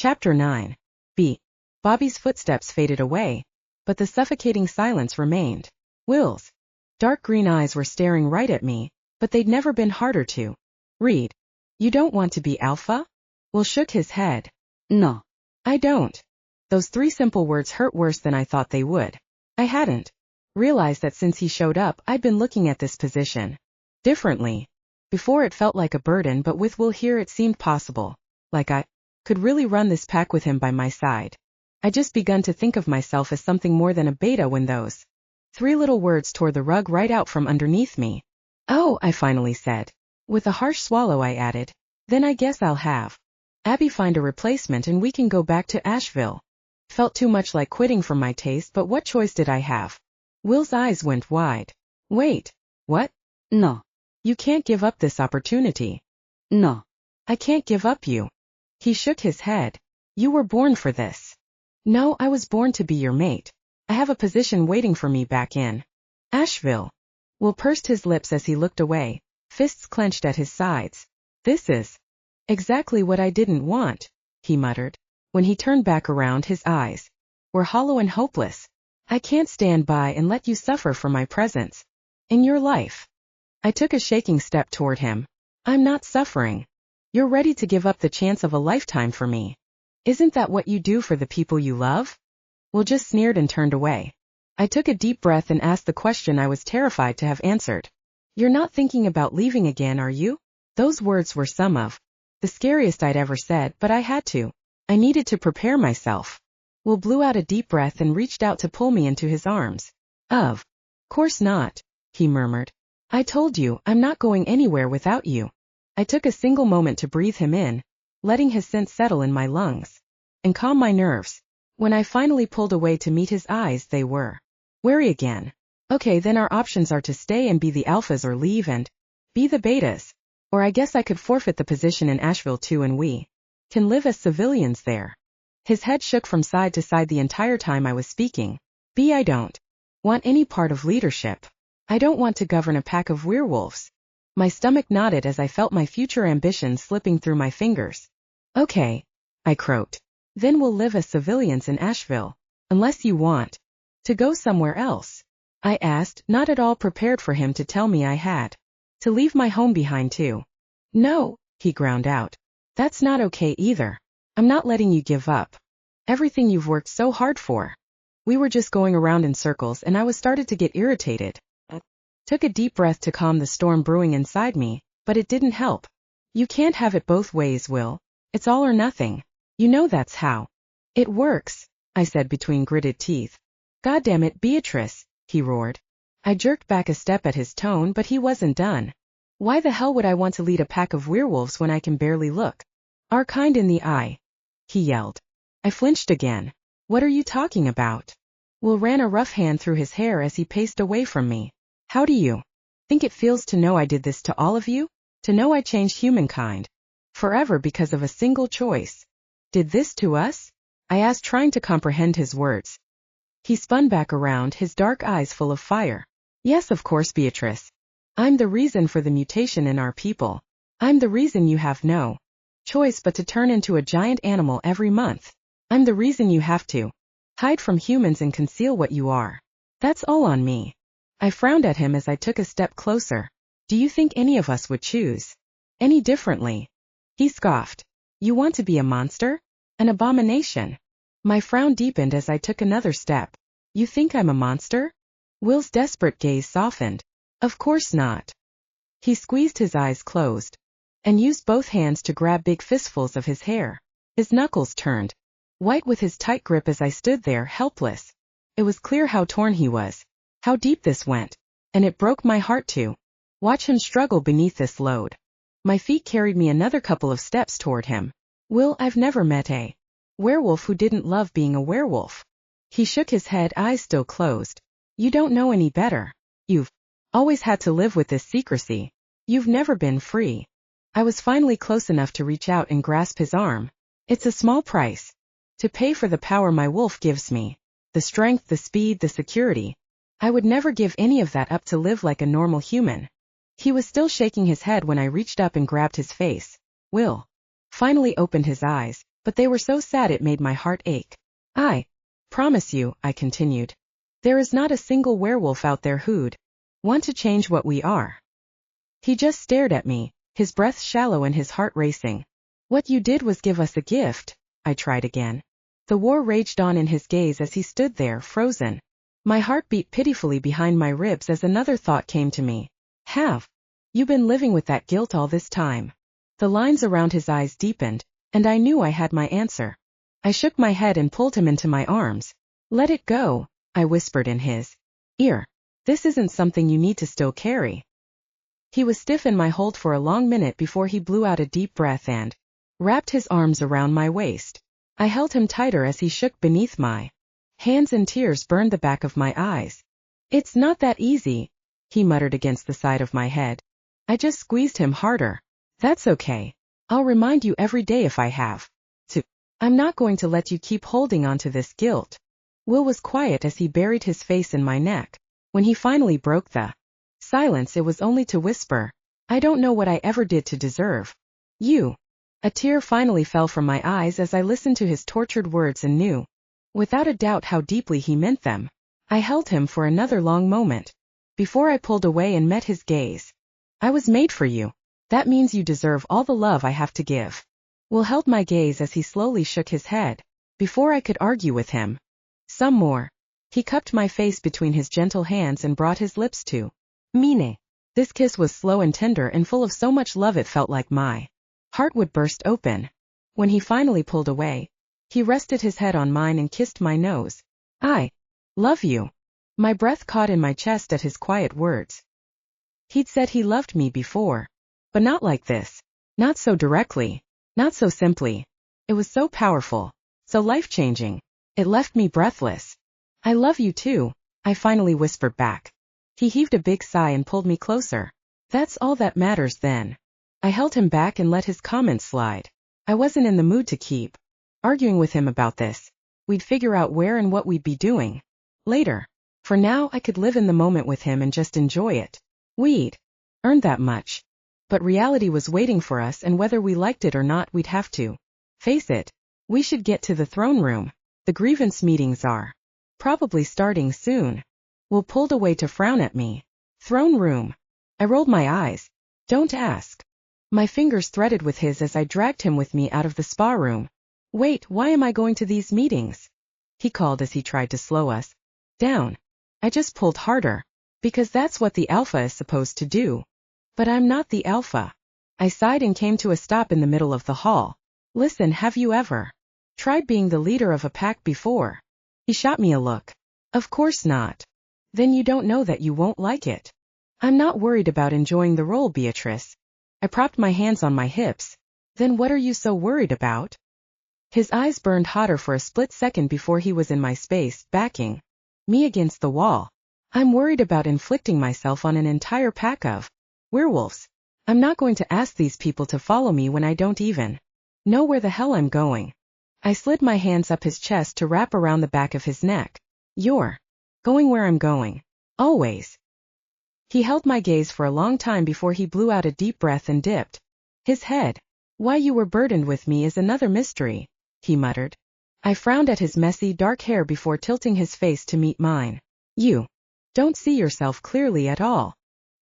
Chapter 9. B. Bobby's footsteps faded away, but the suffocating silence remained. Will's dark green eyes were staring right at me, but they'd never been harder to read. You don't want to be alpha? Will shook his head. No. I don't. Those 3 simple words hurt worse than I thought they would. I hadn't realized that since he showed up, I'd been looking at this position differently. Before it felt like a burden, but with Will here it seemed possible. Like I could really run this pack with him by my side. I just begun to think of myself as something more than a beta when those 3 little words tore the rug right out from underneath me. Oh, I finally said. With a harsh swallow I added, then I guess I'll have Abby find a replacement and we can go back to Asheville. Felt too much like quitting for my taste, but what choice did I have? Will's eyes went wide. Wait. What? No. You can't give up this opportunity. No. I can't give up you. He shook his head. You were born for this. No, I was born to be your mate. I have a position waiting for me back in Asheville. Will pursed his lips as he looked away, fists clenched at his sides. This is exactly what I didn't want, he muttered. When he turned back around, his eyes were hollow and hopeless. I can't stand by and let you suffer for my presence in your life. I took a shaking step toward him. I'm not suffering. You're ready to give up the chance of a lifetime for me. Isn't that what you do for the people you love? Will just sneered and turned away. I took a deep breath and asked the question I was terrified to have answered. You're not thinking about leaving again, are you? Those words were some of the scariest I'd ever said, but I had to. I needed to prepare myself. Will blew out a deep breath and reached out to pull me into his arms. Of course not, he murmured. I told you, I'm not going anywhere without you. I took a single moment to breathe him in, letting his scent settle in my lungs and calm my nerves. When I finally pulled away to meet his eyes, they were wary again. Okay, then our options are to stay and be the alphas or leave and be the betas. Or I guess I could forfeit the position in Asheville too and we can live as civilians there. His head shook from side to side the entire time I was speaking. B. I don't want any part of leadership. I don't want to govern a pack of werewolves. My stomach knotted as I felt my future ambitions slipping through my fingers. Okay, I croaked. Then we'll live as civilians in Asheville. Unless you want to go somewhere else. I asked, not at all prepared for him to tell me I had to leave my home behind too. No, he ground out. That's not okay either. I'm not letting you give up everything you've worked so hard for. We were just going around in circles and I was started to get irritated. Took a deep breath to calm the storm brewing inside me, but it didn't help. You can't have it both ways, Will. It's all or nothing. You know that's how it works, I said between gritted teeth. Goddamn it, Beatrice, he roared. I jerked back a step at his tone, but he wasn't done. Why the hell would I want to lead a pack of werewolves when I can barely look our kind in the eye? He yelled. I flinched again. What are you talking about? Will ran a rough hand through his hair as he paced away from me. How do you think it feels to know I did this to all of you? To know I changed humankind forever because of a single choice? Did this to us? I asked, trying to comprehend his words. He spun back around, his dark eyes full of fire. Yes, of course, Beatrice. I'm the reason for the mutation in our people. I'm the reason you have no choice but to turn into a giant animal every month. I'm the reason you have to hide from humans and conceal what you are. That's all on me. I frowned at him as I took a step closer. Do you think any of us would choose any differently? He scoffed. You want to be a monster? An abomination? My frown deepened as I took another step. You think I'm a monster? Will's desperate gaze softened. Of course not. He squeezed his eyes closed and used both hands to grab big fistfuls of his hair. His knuckles turned white with his tight grip as I stood there helpless. It was clear how torn he was, how deep this went, and it broke my heart to watch him struggle beneath this load. My feet carried me another couple of steps toward him. Will, I've never met a werewolf who didn't love being a werewolf. He shook his head, eyes still closed. You don't know any better. You've always had to live with this secrecy. You've never been free. I was finally close enough to reach out and grasp his arm. It's a small price to pay for the power my wolf gives me. The strength, the speed, the security. I would never give any of that up to live like a normal human. He was still shaking his head when I reached up and grabbed his face. Will finally opened his eyes. but they were so sad it made my heart ache. I promise you, I continued, there is not a single werewolf out there who'd want to change what we are. He just stared at me, his breath shallow and his heart racing. What you did was give us a gift, I tried again. The war raged on in his gaze as he stood there, frozen. My heart beat pitifully behind my ribs as another thought came to me. Have you been living with that guilt all this time? The lines around his eyes deepened, and I knew I had my answer. I shook my head and pulled him into my arms. Let it go, I whispered in his ear. This isn't something you need to still carry. He was stiff in my hold for a long minute before he blew out a deep breath and wrapped his arms around my waist. I held him tighter as he shook beneath my hands and tears burned the back of my eyes. It's not that easy, he muttered against the side of my head. I just squeezed him harder. That's okay. I'll remind you every day if I have to. I'm not going to let you keep holding on to this guilt. Will was quiet as he buried his face in my neck. When he finally broke the silence, it was only to whisper, I don't know what I ever did to deserve you. A tear finally fell from my eyes as I listened to his tortured words and knew, without a doubt, how deeply he meant them. I held him for another long moment before I pulled away and met his gaze. I was made for you. That means you deserve all the love I have to give. Will held my gaze as he slowly shook his head. Before I could argue with him some more, he cupped my face between his gentle hands and brought his lips to mine. This kiss was slow and tender and full of so much love it felt like my heart would burst open. When he finally pulled away, he rested his head on mine and kissed my nose. I love you. My breath caught in my chest at his quiet words. He'd said he loved me before, but not like this. Not so directly. Not so simply. It was so powerful, so life-changing. It left me breathless. I love you too, I finally whispered back. He heaved a big sigh and pulled me closer. That's all that matters then. I held him back and let his comments slide. I wasn't in the mood to keep arguing with him about this. We'd figure out where and what we'd be doing later. For now, I could live in the moment with him and just enjoy it. We'd earned that much. But reality was waiting for us, and whether we liked it or not, we'd have to face it. We should get to the throne room. The grievance meetings are probably starting soon. Will pulled away to frown at me. Throne room. I rolled my eyes. Don't ask. My fingers threaded with his as I dragged him with me out of the spa room. Wait, why am I going to these meetings? He called as he tried to slow us down. I just pulled harder. Because that's what the alpha is supposed to do. But I'm not the alpha. I sighed and came to a stop in the middle of the hall. Listen, have you ever tried being the leader of a pack before? He shot me a look. Of course not. Then you don't know that you won't like it. I'm not worried about enjoying the role, Beatrice. I propped my hands on my hips. Then what are you so worried about? His eyes burned hotter for a split second before he was in my space, backing me against the wall. I'm worried about inflicting myself on an entire pack of werewolves. I'm not going to ask these people to follow me when I don't even know where the hell I'm going. I slid my hands up his chest to wrap around the back of his neck. You're going where I'm going. Always. He held my gaze for a long time before he blew out a deep breath and dipped his head. Why you were burdened with me is another mystery, he muttered. I frowned at his messy, dark hair before tilting his face to meet mine. You don't see yourself clearly at all.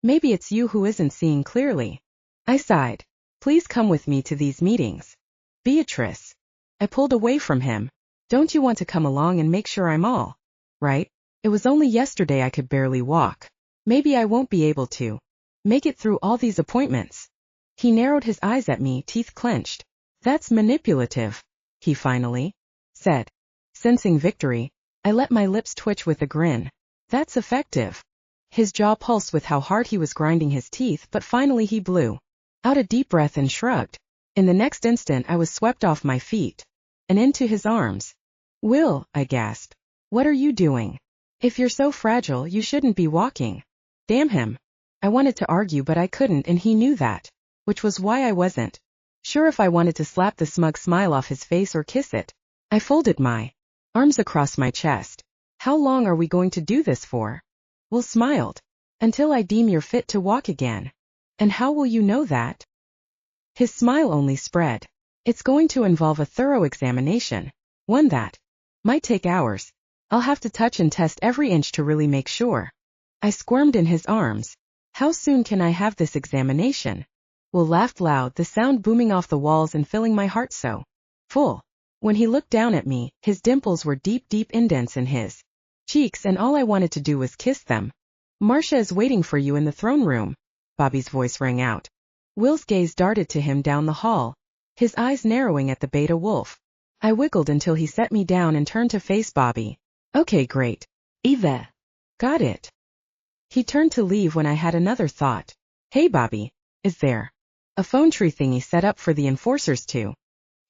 Maybe it's you who isn't seeing clearly. I sighed. Please come with me to these meetings. Beatrice. I pulled away from him. Don't you want to come along and make sure I'm all right? It was only yesterday I could barely walk. Maybe I won't be able to make it through all these appointments. He narrowed his eyes at me, teeth clenched. That's manipulative, he finally said. Sensing victory, I let my lips twitch with a grin. That's effective. His jaw pulsed with how hard he was grinding his teeth, but finally he blew out a deep breath and shrugged. In the next instant I was swept off my feet and into his arms. Will, I gasped. What are you doing? If you're so fragile, you shouldn't be walking. Damn him. I wanted to argue, but I couldn't, and he knew that, which was why I wasn't sure if I wanted to slap the smug smile off his face or kiss it. I folded my arms across my chest. How long are we going to do this for? Will smiled. Until I deem you're fit to walk again. And how will you know that? His smile only spread. It's going to involve a thorough examination. One that might take hours. I'll have to touch and test every inch to really make sure. I squirmed in his arms. How soon can I have this examination? Will laughed loud, the sound booming off the walls and filling my heart so full. When he looked down at me, his dimples were deep indents in his cheeks, and all I wanted to do was kiss them. Marcia is waiting for you in the throne room, Bobby's voice rang out. Will's gaze darted to him down the hall, his eyes narrowing at the beta wolf. I wiggled until he set me down and turned to face Bobby. Okay, great. Eva. Got it. He turned to leave when I had another thought. Hey Bobby, is there a phone tree thingy set up for the enforcers too?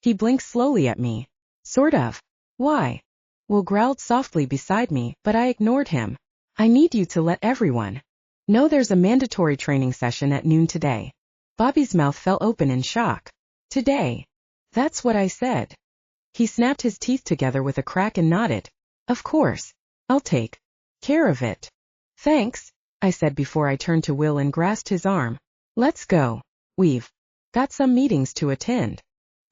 He blinked slowly at me. Sort of. Why? Will growled softly beside me, but I ignored him. I need you to let everyone know there's a mandatory training session at noon today. Bobby's mouth fell open in shock. Today. That's what I said. He snapped his teeth together with a crack and nodded. Of course. I'll take care of it. Thanks, I said before I turned to Will and grasped his arm. Let's go. We've got some meetings to attend.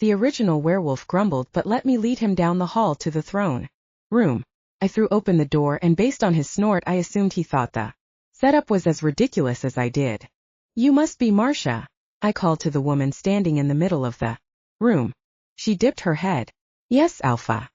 The original werewolf grumbled but let me lead him down the hall to the throne room. I threw open the door and based on his snort I assumed he thought the setup was as ridiculous as I did. You must be Marcia, I called to the woman standing in the middle of the room. She dipped her head. Yes, Alpha.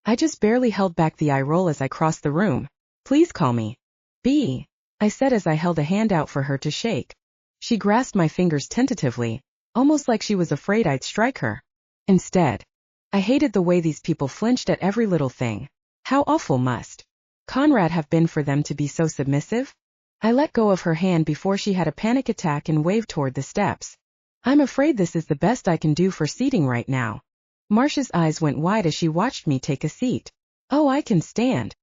I just barely held back the eye roll as I crossed the room. Please call me Bea, I said as I held a hand out for her to shake. She grasped my fingers tentatively, almost like she was afraid I'd strike her. Instead, I hated the way these people flinched at every little thing. How awful must Conrad have been for them to be so submissive? I let go of her hand before she had a panic attack and waved toward the steps. I'm afraid this is the best I can do for seating right now. Marcia's eyes went wide as she watched me take a seat. Oh, I can stand.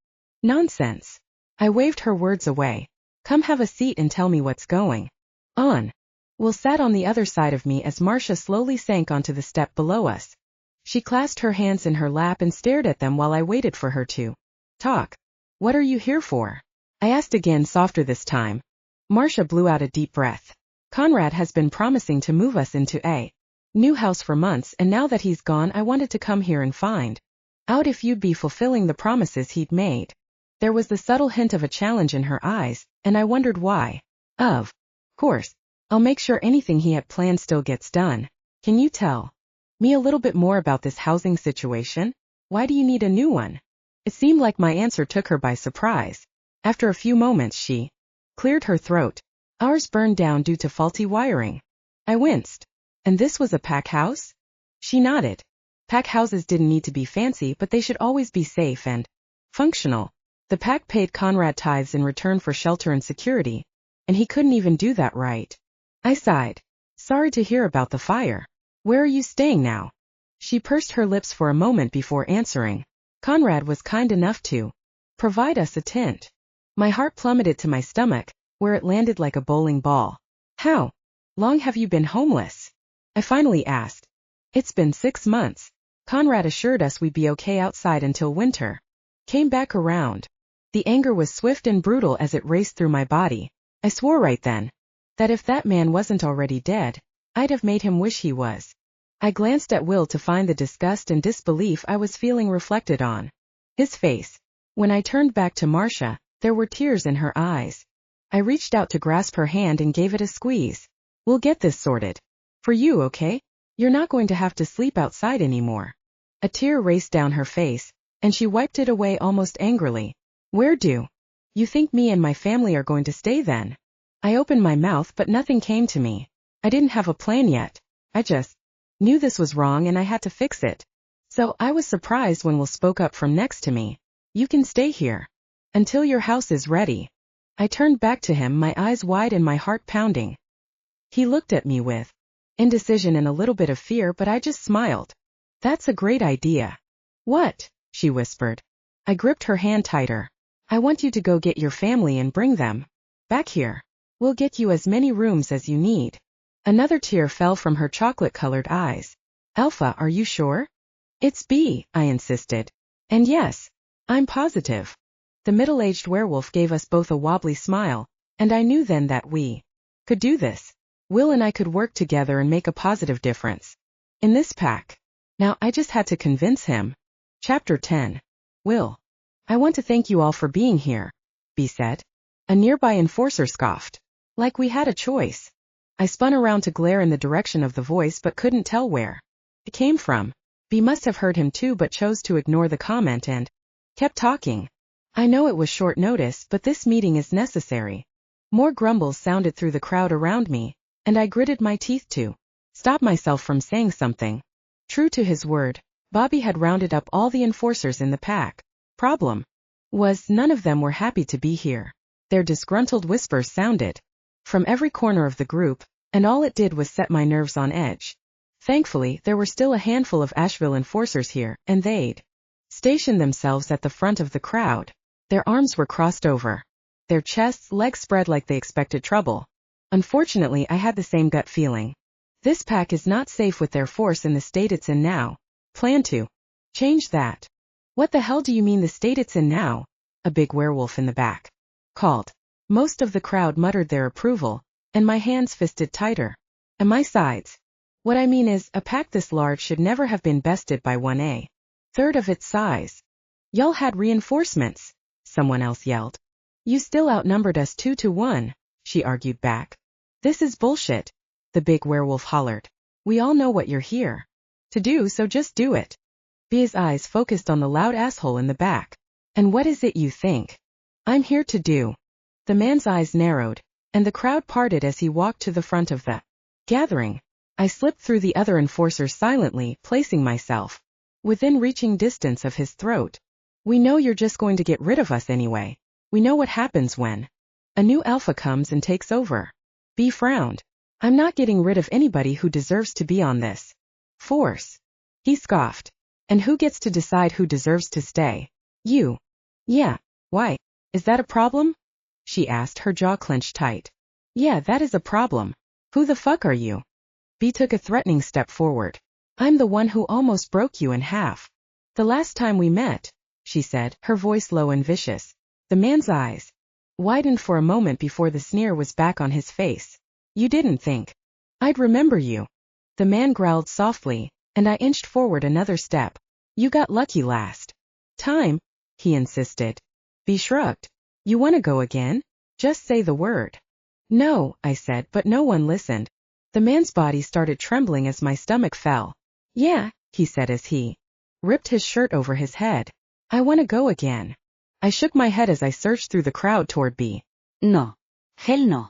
Nonsense. I waved her words away. Come have a seat and tell me what's going on. Will sat on the other side of me as Marcia slowly sank onto the step below us. She clasped her hands in her lap and stared at them while I waited for her to talk. What are you here for? I asked again, softer this time. Marcia blew out a deep breath. Conrad has been promising to move us into a new house for months, and now that he's gone I wanted to come here and find out if you'd be fulfilling the promises he'd made. There was the subtle hint of a challenge in her eyes, and I wondered why. Of course, I'll make sure anything he had planned still gets done. Can you tell me a little bit more about this housing situation? Why do you need a new one? It seemed like my answer took her by surprise. After a few moments she cleared her throat. Ours burned down due to faulty wiring. I winced. And this was a pack house? She nodded. Pack houses didn't need to be fancy, but they should always be safe and functional. The pack paid Conrad tithes in return for shelter and security, and he couldn't even do that right. I sighed. Sorry to hear about the fire. Where are you staying now? She pursed her lips for a moment before answering. Conrad was kind enough to provide us a tent. My heart plummeted to my stomach, where it landed like a bowling ball. How long have you been homeless? I finally asked. It's been 6 months. Conrad assured us we'd be okay outside until winter came back around. The anger was swift and brutal as it raced through my body. I swore right then that if that man wasn't already dead, I'd have made him wish he was. I glanced at Will to find the disgust and disbelief I was feeling reflected on his face. When I turned back to Marcia, there were tears in her eyes. I reached out to grasp her hand and gave it a squeeze. We'll get this sorted. For you, okay? You're not going to have to sleep outside anymore. A tear raced down her face, and she wiped it away almost angrily. Where do you think me and my family are going to stay then? I opened my mouth but nothing came to me. I didn't have a plan yet. I just knew this was wrong and I had to fix it. So I was surprised when Will spoke up from next to me. You can stay here until your house is ready. I turned back to him, my eyes wide and my heart pounding. He looked at me with indecision and a little bit of fear, but I just smiled. That's a great idea. What? She whispered. I gripped her hand tighter. I want you to go get your family and bring them back here. We'll get you as many rooms as you need. Another tear fell from her chocolate-colored eyes. Alpha, are you sure? It's Bea, I insisted. And yes, I'm positive. The middle-aged werewolf gave us both a wobbly smile, and I knew then that we could do this. Will and I could work together and make a positive difference. In this pack. Now I just had to convince him. Chapter 10. Will. I want to thank you all for being here, Bea said. A nearby enforcer scoffed. Like we had a choice. I spun around to glare in the direction of the voice but couldn't tell where it came from. Bea must have heard him too but chose to ignore the comment and kept talking. I know it was short notice, but this meeting is necessary. More grumbles sounded through the crowd around me, and I gritted my teeth to stop myself from saying something. True to his word, Bobby had rounded up all the enforcers in the pack. Problem was, none of them were happy to be here. Their disgruntled whispers sounded from every corner of the group, and all it did was set my nerves on edge. Thankfully, there were still a handful of Asheville enforcers here, and they'd stationed themselves at the front of the crowd. Their arms were crossed over their chests, legs spread like they expected trouble. Unfortunately, I had the same gut feeling. This pack is not safe with their force in the state it's in now. Plan to change that. What the hell do you mean the state it's in now? A big werewolf in the back called. Most of the crowd muttered their approval, and my hands fisted tighter. And my sides. What I mean is, a pack this large should never have been bested by 1/3 of its size. Y'all had reinforcements, someone else yelled. You still outnumbered us 2-1, she argued back. This is bullshit, the big werewolf hollered. We all know what you're here to do, so just do it. Bea's eyes focused on the loud asshole in the back. And what is it you think I'm here to do? The man's eyes narrowed, and the crowd parted as he walked to the front of the gathering. I slipped through the other enforcers silently, placing myself within reaching distance of his throat. We know you're just going to get rid of us anyway. We know what happens when a new alpha comes and takes over. Bea frowned. I'm not getting rid of anybody who deserves to be on this force. He scoffed. And who gets to decide who deserves to stay? You. Yeah. Why? Is that a problem? She asked, her jaw clenched tight. Yeah, that is a problem. Who the fuck are you? Bea took a threatening step forward. I'm the one who almost broke you in half. The last time we met, she said, her voice low and vicious. The man's eyes widened for a moment before the sneer was back on his face. You didn't think I'd remember you. The man growled softly, and I inched forward another step. You got lucky last time, he insisted. Bea shrugged. You want to go again? Just say the word. No, I said, but no one listened. The man's body started trembling as my stomach fell. Yeah, he said as he ripped his shirt over his head. I want to go again. I shook my head as I searched through the crowd toward Bea. No. Hell no.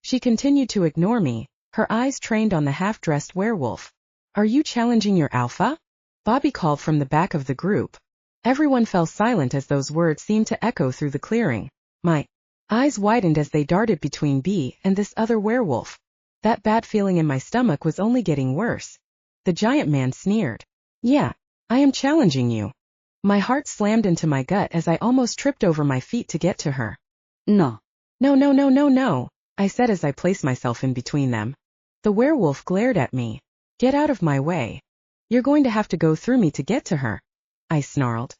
She continued to ignore me, her eyes trained on the half-dressed werewolf. Are you challenging your alpha? Bobby called from the back of the group. Everyone fell silent as those words seemed to echo through the clearing. My eyes widened as they darted between Bea and this other werewolf. That bad feeling in my stomach was only getting worse. The giant man sneered. Yeah, I am challenging you. My heart slammed into my gut as I almost tripped over my feet to get to her. No. No, I said as I placed myself in between them. The werewolf glared at me. Get out of my way. You're going to have to go through me to get to her. I snarled.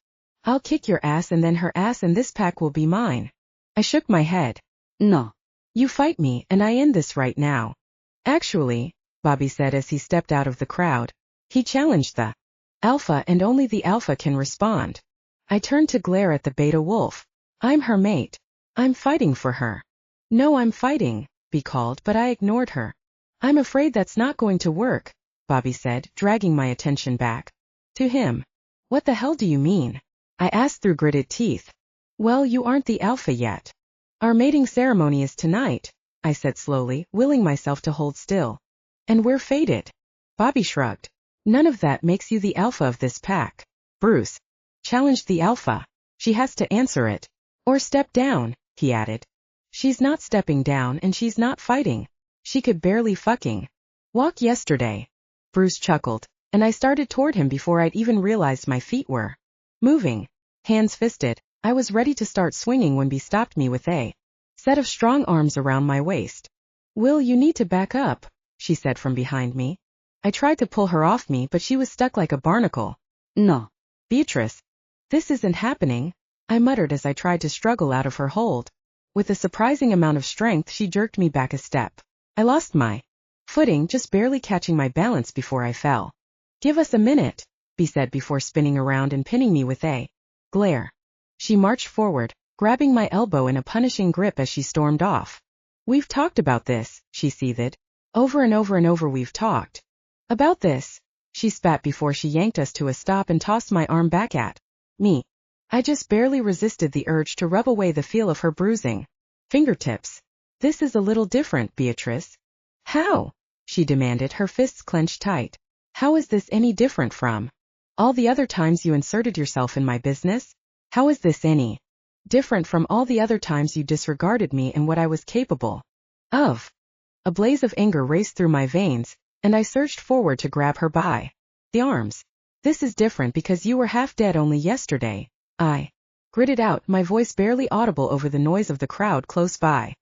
I'll kick your ass and then her ass and this pack will be mine. I shook my head. No. You fight me and I end this right now. Actually, Bobby said as he stepped out of the crowd. He challenged the alpha and only the alpha can respond. I turned to glare at the beta wolf. I'm her mate. I'm fighting for her. No, I'm fighting, Bea called, but I ignored her. I'm afraid that's not going to work, Bobby said, dragging my attention back to him. What the hell do you mean? I asked through gritted teeth. Well, you aren't the alpha yet. Our mating ceremony is tonight, I said slowly, willing myself to hold still. And we're fated. Bobby shrugged. None of that makes you the alpha of this pack. Bruce challenged the alpha. She has to answer it. Or step down, he added. She's not stepping down and she's not fighting. She could barely fucking walk yesterday. Bruce chuckled, and I started toward him before I'd even realized my feet were moving. Hands fisted, I was ready to start swinging when Bea stopped me with a set of strong arms around my waist. Will, you need to back up, she said from behind me. I tried to pull her off me, but she was stuck like a barnacle. No. Beatrice. This isn't happening, I muttered as I tried to struggle out of her hold. With a surprising amount of strength, she jerked me back a step. I lost my footing, just barely catching my balance before I fell. Give us a minute, Bea said before spinning around and pinning me with a glare. She marched forward, grabbing my elbow in a punishing grip as she stormed off. We've talked about this, she seethed. Over and over and over we've talked about this. She spat before she yanked us to a stop and tossed my arm back at me. I just barely resisted the urge to rub away the feel of her bruising fingertips. This is a little different, Beatrice. How? She demanded, her fists clenched tight. How is this any different from all the other times you inserted yourself in my business? How is this any different from all the other times you disregarded me and what I was capable of? A blaze of anger raced through my veins, and I surged forward to grab her by the arms. This is different because you were half dead only yesterday, I gritted out, my voice barely audible over the noise of the crowd close by.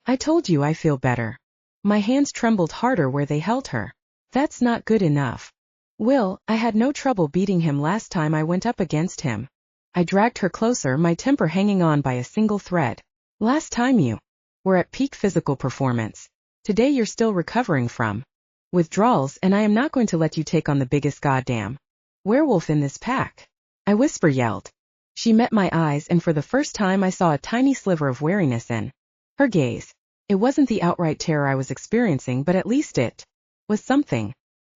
I told you I feel better. My hands trembled harder where they held her. That's not good enough. Will, I had no trouble beating him last time I went up against him. I dragged her closer, my temper hanging on by a single thread. Last time you were at peak physical performance. Today you're still recovering from withdrawals, and I am not going to let you take on the biggest goddamn werewolf in this pack. I yelled. She met my eyes, and for the first time I saw a tiny sliver of wariness in her gaze. It wasn't the outright terror I was experiencing, but at least it was something.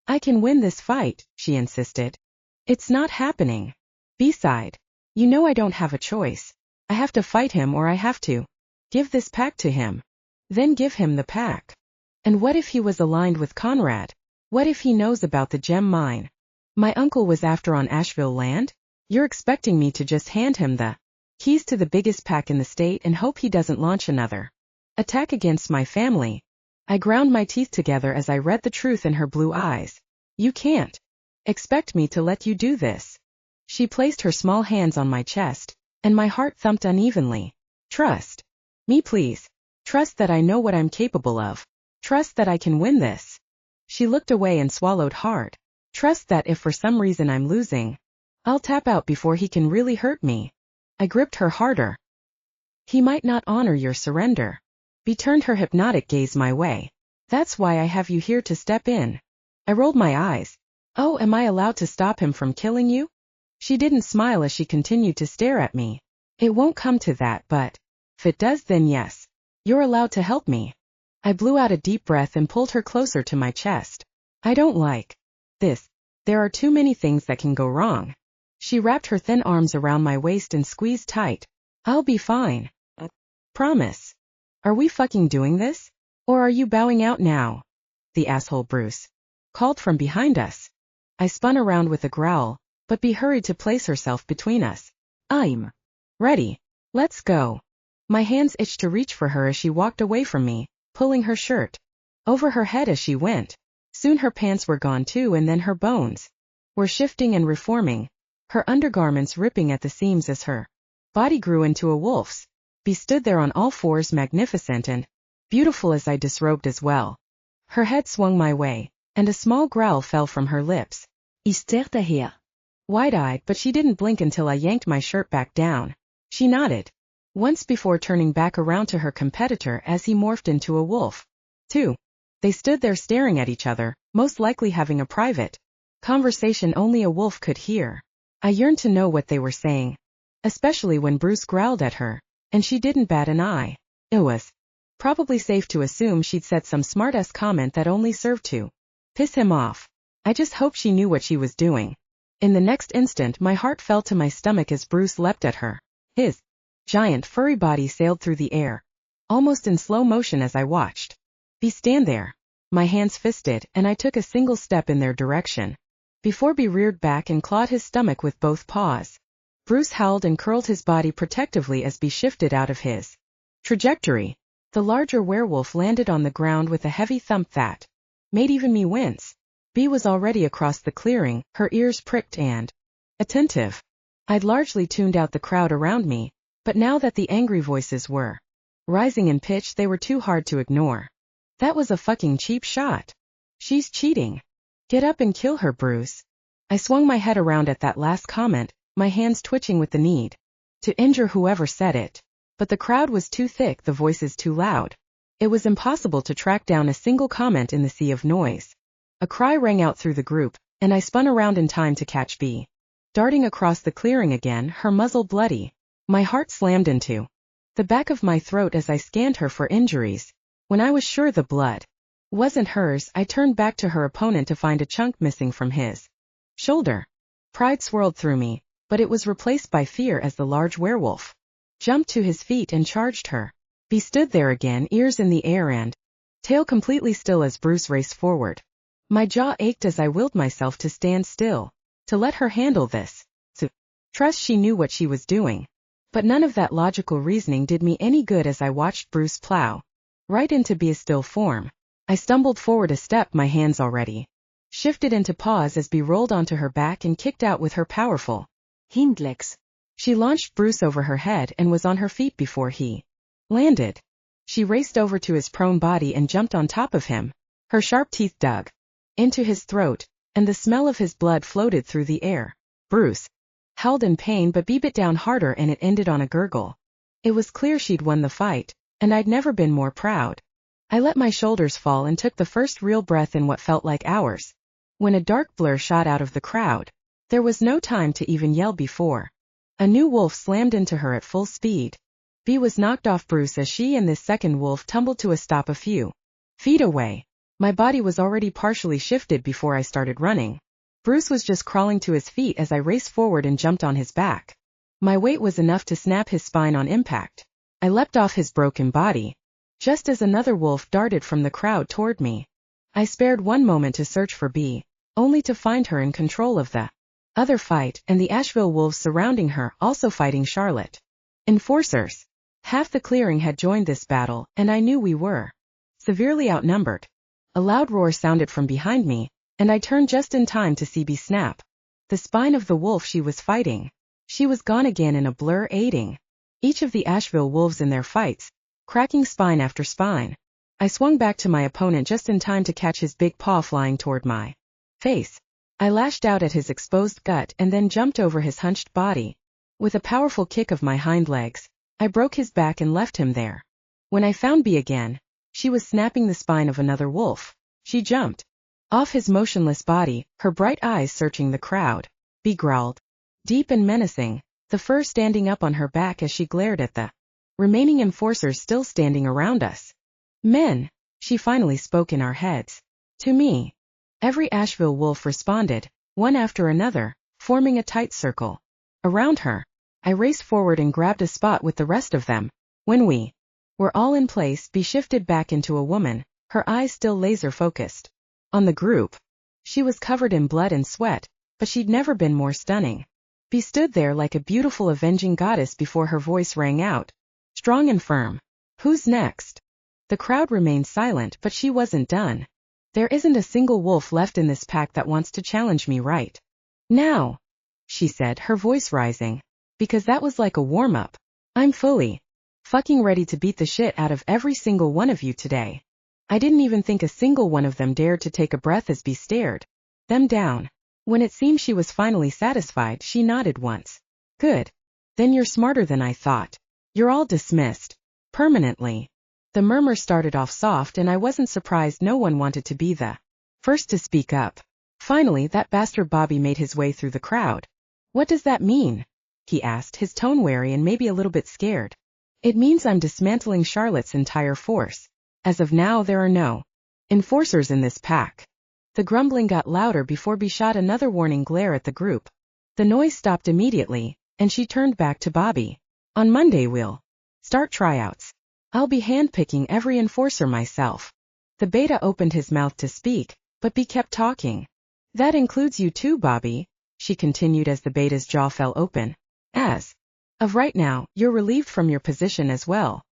I can win this fight, she insisted. It's not happening. Bea sighed. You know I don't have a choice. I have to fight him, or I have to give this pack to him. Then give him the pack. And what if he was aligned with Conrad? What if he knows about the gem mine my uncle was after on Asheville land? You're expecting me to just hand him the keys to the biggest pack in the state and hope he doesn't launch another attack against my family? I ground my teeth together as I read the truth in her blue eyes. You can't expect me to let you do this. She placed her small hands on my chest, and my heart thumped unevenly. Trust me, please. Trust that I know what I'm capable of. Trust that I can win this. She looked away and swallowed hard. Trust that if for some reason I'm losing, I'll tap out before he can really hurt me. I gripped her harder. He might not honor your surrender. Bea turned her hypnotic gaze my way. That's why I have you here to step in. I rolled my eyes. Oh, am I allowed to stop him from killing you? She didn't smile as she continued to stare at me. It won't come to that, but if it does, then yes. You're allowed to help me. I blew out a deep breath and pulled her closer to my chest. I don't like this. There are too many things that can go wrong. She wrapped her thin arms around my waist and squeezed tight. I'll be fine. Promise. Are we fucking doing this? Or are you bowing out now? The asshole Bruce called from behind us. I spun around with a growl, but Bea hurried to place herself between us. I'm ready. Let's go. My hands itched to reach for her as she walked away from me, pulling her shirt over her head as she went. Soon her pants were gone too, and then her bones were shifting and reforming, her undergarments ripping at the seams as her body grew into a wolf's. Bea stood there on all fours, magnificent and beautiful as I disrobed as well. Her head swung my way, and a small growl fell from her lips. Ist er daher? Wide-eyed, but she didn't blink until I yanked my shirt back down. She nodded once before turning back around to her competitor as he morphed into a wolf. 2. They stood there staring at each other, most likely having a private conversation only a wolf could hear. I yearned to know what they were saying, especially when Bruce growled at her, and she didn't bat an eye. It was probably safe to assume she'd said some smart-ass comment that only served to piss him off. I just hoped she knew what she was doing. In the next instant, my heart fell to my stomach as Bruce leapt at her. His giant furry body sailed through the air, almost in slow motion as I watched Bea stand there, my hands fisted, and I took a single step in their direction. Before Bea reared back and clawed his stomach with both paws. Bruce howled and curled his body protectively as Bea shifted out of his trajectory. The larger werewolf landed on the ground with a heavy thump that made even me wince. Bea was already across the clearing, her ears pricked and attentive. I'd largely tuned out the crowd around me, but now that the angry voices were rising in pitch, they were too hard to ignore. That was a fucking cheap shot. She's cheating. Get up and kill her, Bruce. I swung my head around at that last comment, my hands twitching with the need to injure whoever said it. But the crowd was too thick, the voices too loud. It was impossible to track down a single comment in the sea of noise. A cry rang out through the group. and I spun around in time to catch Bea. Darting across the clearing again, her muzzle bloody. My heart slammed into the back of my throat as I scanned her for injuries. When I was sure the blood wasn't hers, I turned back to her opponent to find a chunk missing from his shoulder. Pride swirled through me, but it was replaced by fear as the large werewolf jumped to his feet and charged her. Bea stood there again, ears in the air and tail completely still as Bruce raced forward. My jaw ached as I willed myself to stand still, to let her handle this, to trust she knew what she was doing. But none of that logical reasoning did me any good as I watched Bruce plow right into Bea's still form. I stumbled forward a step, my hands already shifted into paws as Bea rolled onto her back and kicked out with her powerful hindlegs. She launched Bruce over her head and was on her feet before he landed. She raced over to his prone body and jumped on top of him. Her sharp teeth dug into his throat, and the smell of his blood floated through the air. Bruce howled in pain, but Bea bit down harder and it ended on a gurgle. It was clear she'd won the fight, and I'd never been more proud. I let my shoulders fall and took the first real breath in what felt like hours. When a dark blur shot out of the crowd, there was no time to even yell before a new wolf slammed into her at full speed. Bea was knocked off Bruce as she and this second wolf tumbled to a stop a few feet away. My body was already partially shifted before I started running. Bruce was just crawling to his feet as I raced forward and jumped on his back. My weight was enough to snap his spine on impact. I leapt off his broken body, just as another wolf darted from the crowd toward me. I spared one moment to search for Bea, only to find her in control of the other fight, and the Asheville wolves surrounding her, also fighting Charlotte. Enforcers. Half the clearing had joined this battle, and I knew we were severely outnumbered. A loud roar sounded from behind me, and I turned just in time to see Bea snap the spine of the wolf she was fighting. She was gone again in a blur, aiding each of the Asheville wolves in their fights, cracking spine after spine. I swung back to my opponent just in time to catch his big paw flying toward my face. I lashed out at his exposed gut and then jumped over his hunched body. With a powerful kick of my hind legs, I broke his back and left him there. When I found Bea again, she was snapping the spine of another wolf. She jumped off his motionless body, her bright eyes searching the crowd. Bea growled, deep and menacing, the fur standing up on her back as she glared at the remaining enforcers still standing around us. Men, she finally spoke in our heads. To me. Every Asheville wolf responded, one after another, forming a tight circle around her. I raced forward and grabbed a spot with the rest of them. When we were all in place, Bea shifted back into a woman, her eyes still laser-focused on the group. She was covered in blood and sweat, but she'd never been more stunning. Bea stood there like a beautiful avenging goddess before her voice rang out, strong and firm. Who's next? The crowd remained silent, but she wasn't done. There isn't a single wolf left in this pack that wants to challenge me right now, she said, her voice rising. Because that was like a warm-up. I'm fully fucking ready to beat the shit out of every single one of you today. I didn't even think a single one of them dared to take a breath as Bea stared them down. When it seemed she was finally satisfied, she nodded once. Good. Then you're smarter than I thought. You're all dismissed. Permanently. The murmur started off soft, and I wasn't surprised no one wanted to be the first to speak up. Finally, that bastard Bobby made his way through the crowd. What does that mean? He asked, his tone wary and maybe a little bit scared. It means I'm dismantling Charlotte's entire force. As of now, there are no enforcers in this pack. The grumbling got louder before Bea shot another warning glare at the group. The noise stopped immediately, and she turned back to Bobby. On Monday we'll start tryouts. I'll be handpicking every enforcer myself. The beta opened his mouth to speak, but Bea kept talking. That includes you too, Bobby, she continued as the beta's jaw fell open. As of right now, you're relieved from your position as well.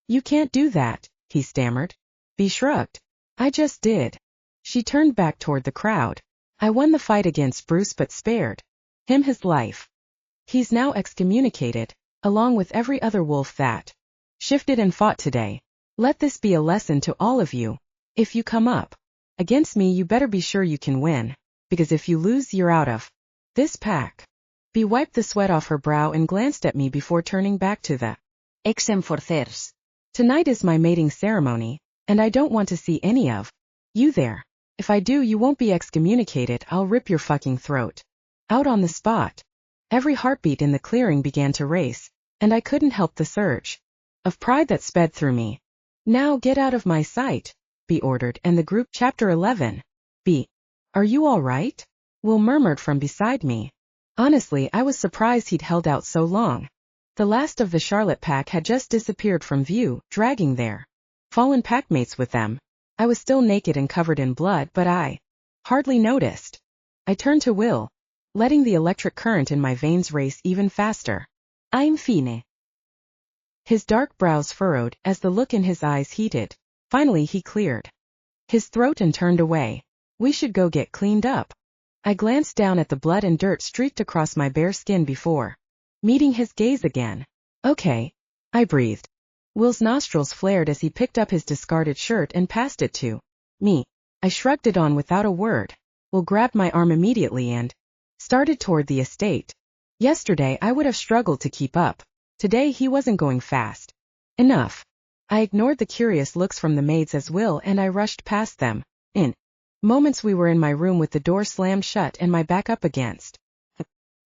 You can't do that, he stammered. Bea shrugged. I just did. She turned back toward the crowd. I won the fight against Bruce but spared him his life. He's now excommunicated, along with every other wolf that shifted and fought today. Let this be a lesson to all of you. If you come up against me, you better be sure you can win, because if you lose, you're out of this pack. Bea wiped the sweat off her brow and glanced at me before turning back to the ex-enforcers. Tonight is my mating ceremony, and I don't want to see any of you there. If I do, you won't be excommunicated, I'll rip your fucking throat out on the spot. Every heartbeat in the clearing began to race, and I couldn't help the surge of pride that sped through me. Now get out of my sight, Bea ordered, and the group. Chapter 11. Bea, are you all right? Will murmured from beside me. Honestly, I was surprised he'd held out so long. The last of the Charlotte pack had just disappeared from view, dragging their fallen packmates with them. I was still naked and covered in blood, but I hardly noticed. I turned to Will, letting the electric current in my veins race even faster. I'm fine. His dark brows furrowed as the look in his eyes heated. Finally he cleared his throat and turned away. We should go get cleaned up. I glanced down at the blood and dirt streaked across my bare skin before meeting his gaze again. Okay, I breathed. Will's nostrils flared as he picked up his discarded shirt and passed it to me. I shrugged it on without a word. Will grabbed my arm immediately and started toward the estate. Yesterday I would have struggled to keep up. Today he wasn't going fast enough. I ignored the curious looks from the maids as Will and I rushed past them. In moments we were in my room with the door slammed shut and my back up against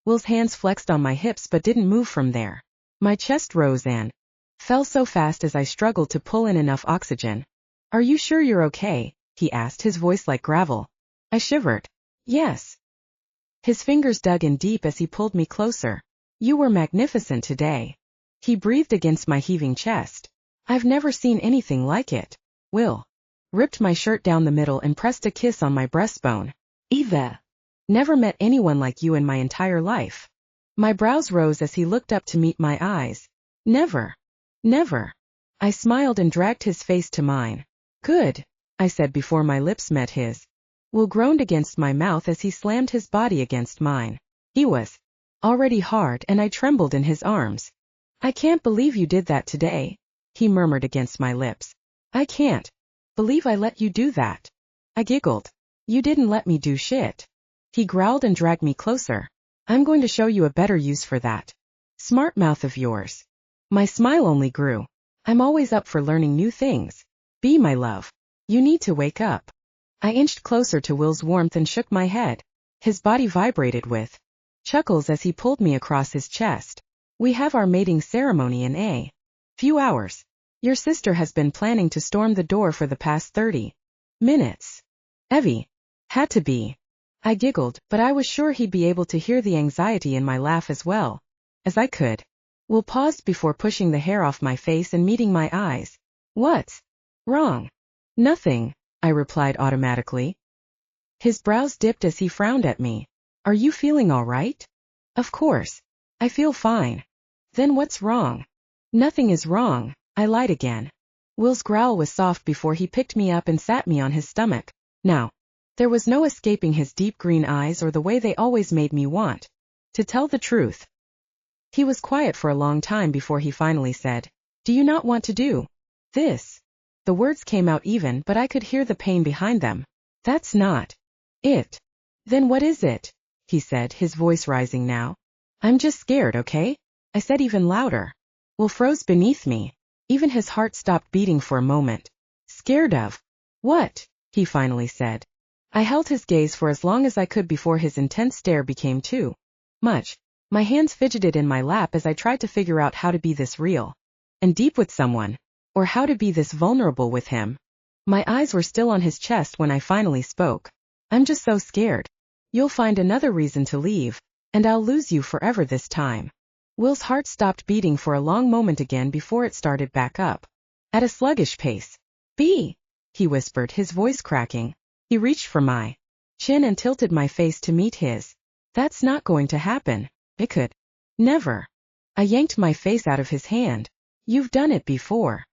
Will's hands flexed on my hips but didn't move from there. My chest rose and fell so fast as I struggled to pull in enough oxygen. Are you sure you're okay? He asked, his voice like gravel. I shivered. Yes. His fingers dug in deep as he pulled me closer. You were magnificent today. He breathed against my heaving chest. I've never seen anything like it. Will ripped my shirt down the middle and pressed a kiss on my breastbone. Eva. Never met anyone like you in my entire life. My brows rose as he looked up to meet my eyes. Never. Never. I smiled and dragged his face to mine. Good, I said before my lips met his. Will groaned against my mouth as he slammed his body against mine. He was already hard and I trembled in his arms. I can't believe you did that today, he murmured against my lips. I can't believe I let you do that. I giggled. You didn't let me do shit. He growled and dragged me closer. I'm going to show you a better use for that smart mouth of yours. My smile only grew. I'm always up for learning new things. Bea, my love, you need to wake up. I inched closer to Will's warmth and shook my head. His body vibrated with chuckles as he pulled me across his chest. We have our mating ceremony in a few hours. Your sister has been planning to storm the door for the past 30 minutes. Evie. Had to be. I giggled, but I was sure he'd be able to hear the anxiety in my laugh as well as I could. Will paused before pushing the hair off my face and meeting my eyes. What's wrong? Nothing, I replied automatically. His brows dipped as he frowned at me. Are you feeling all right? Of course. I feel fine. Then what's wrong? Nothing is wrong, I lied again. Will's growl was soft before he picked me up and sat me on his stomach. Now, there was no escaping his deep green eyes or the way they always made me want to tell the truth. He was quiet for a long time before he finally said, Do you not want to do this? The words came out even, but I could hear the pain behind them. That's not it. Then what is it? He said, his voice rising now. I'm just scared, okay? I said even louder. Will froze beneath me. Even his heart stopped beating for a moment. Scared of what? He finally said. I held his gaze for as long as I could before his intense stare became too much. My hands fidgeted in my lap as I tried to figure out how to be this real and deep with someone, or how to be this vulnerable with him. My eyes were still on his chest when I finally spoke. I'm just so scared. You'll find another reason to leave, and I'll lose you forever this time. Will's heart stopped beating for a long moment again before it started back up. At a sluggish pace. Bea, he whispered, his voice cracking. He reached for my chin and tilted my face to meet his. That's not going to happen. It could. Never. I yanked my face out of his hand. You've done it before.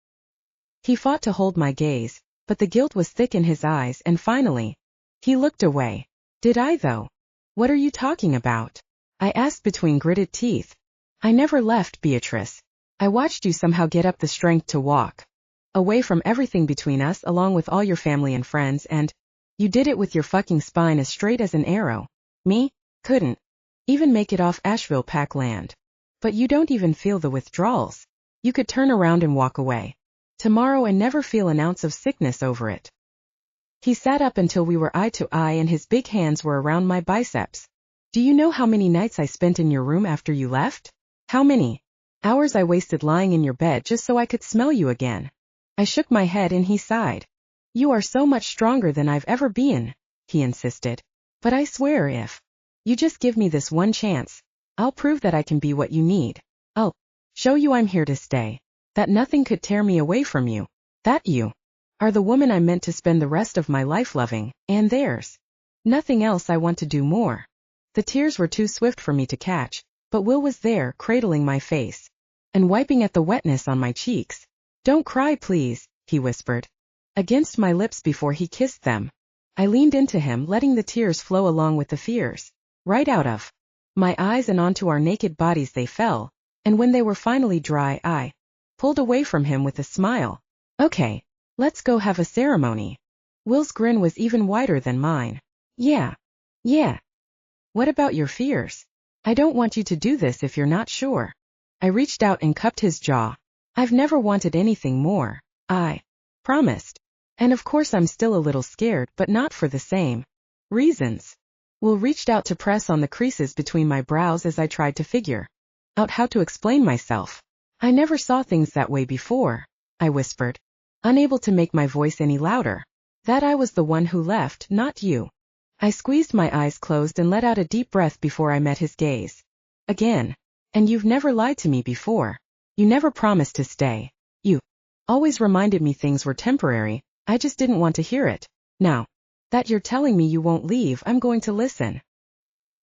He fought to hold my gaze, but the guilt was thick in his eyes and finally, he looked away. Did I though? What are you talking about? I asked between gritted teeth. I never left, Beatrice. I watched you somehow get up the strength to walk away from everything between us along with all your family and friends, and you did it with your fucking spine as straight as an arrow. Me? Couldn't even make it off Asheville Pack land. But you don't even feel the withdrawals. You could turn around and walk away tomorrow and never feel an ounce of sickness over it. He sat up until we were eye to eye and his big hands were around my biceps. Do you know how many nights I spent in your room after you left? How many hours I wasted lying in your bed just so I could smell you again? I shook my head and he sighed. You are so much stronger than I've ever been, he insisted. But I swear if you just give me this one chance, I'll prove that I can be what you need. I'll show you I'm here to stay. That nothing could tear me away from you. That you are the woman I'm meant to spend the rest of my life loving, and there's nothing else I want to do more. The tears were too swift for me to catch, but Will was there, cradling my face and wiping at the wetness on my cheeks. Don't cry, please, he whispered against my lips before he kissed them. I leaned into him, letting the tears flow along with the fears. Right out of my eyes and onto our naked bodies they fell, and when they were finally dry, I pulled away from him with a smile. Okay, let's go have a ceremony. Will's grin was even wider than mine. Yeah. What about your fears? I don't want you to do this if you're not sure. I reached out and cupped his jaw. I've never wanted anything more. I promised. And of course I'm still a little scared, but not for the same reasons. Will reached out to press on the creases between my brows as I tried to figure out how to explain myself. I never saw things that way before, I whispered, unable to make my voice any louder. That I was the one who left, not you. I squeezed my eyes closed and let out a deep breath before I met his gaze. Again. And you've never lied to me before. You never promised to stay. You always reminded me things were temporary. I just didn't want to hear it. Now that you're telling me you won't leave, I'm going to listen.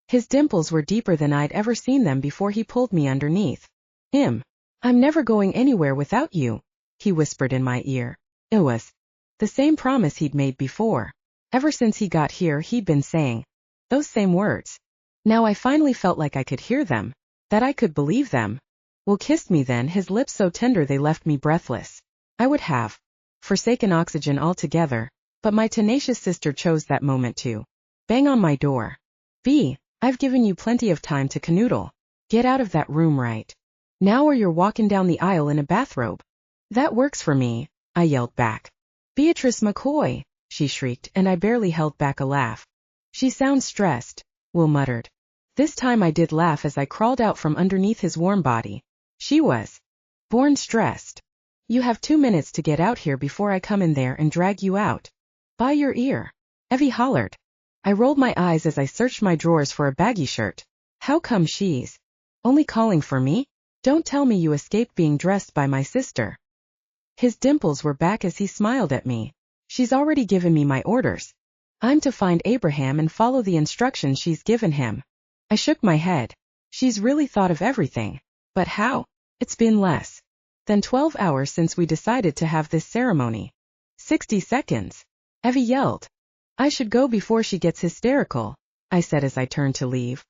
His dimples were deeper than I'd ever seen them before he pulled me underneath him. I'm never going anywhere without you, he whispered in my ear. It was the same promise he'd made before. Ever since he got here, he'd been saying those same words. Now I finally felt like I could hear them, that I could believe them. Will kissed me then, his lips so tender they left me breathless. I would have forsaken oxygen altogether, but my tenacious sister chose that moment to bang on my door. Bea, I've given you plenty of time to canoodle. Get out of that room right now or you're walking down the aisle in a bathrobe. That works for me, I yelled back. Beatrice McCoy, she shrieked, and I barely held back a laugh. She sounds stressed, Will muttered. This time I did laugh as I crawled out from underneath his warm body. She was born stressed. You have 2 minutes to get out here before I come in there and drag you out. By your ear, Evie hollered. I rolled my eyes as I searched my drawers for a baggy shirt. How come she's only calling for me? Don't tell me you escaped being dressed by my sister. His dimples were back as he smiled at me. She's already given me my orders. I'm to find Abraham and follow the instructions she's given him. I shook my head. She's really thought of everything. But how? It's been less than 12 hours since we decided to have this ceremony. 60 seconds. Evie yelled. I should go before she gets hysterical, I said as I turned to leave.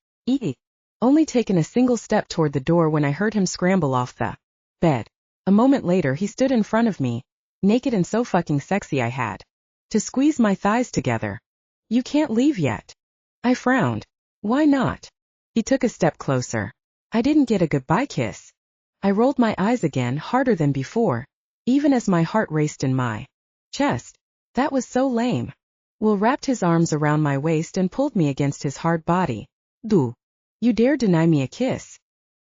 Only taken a single step toward the door when I heard him scramble off the bed. A moment later he stood in front of me, naked and so fucking sexy I had to squeeze my thighs together. You can't leave yet. I frowned. Why not? He took a step closer. I didn't get a goodbye kiss. I rolled my eyes again, harder than before, even as my heart raced in my chest. That was so lame. Will wrapped his arms around my waist and pulled me against his hard body. Do you dare deny me a kiss?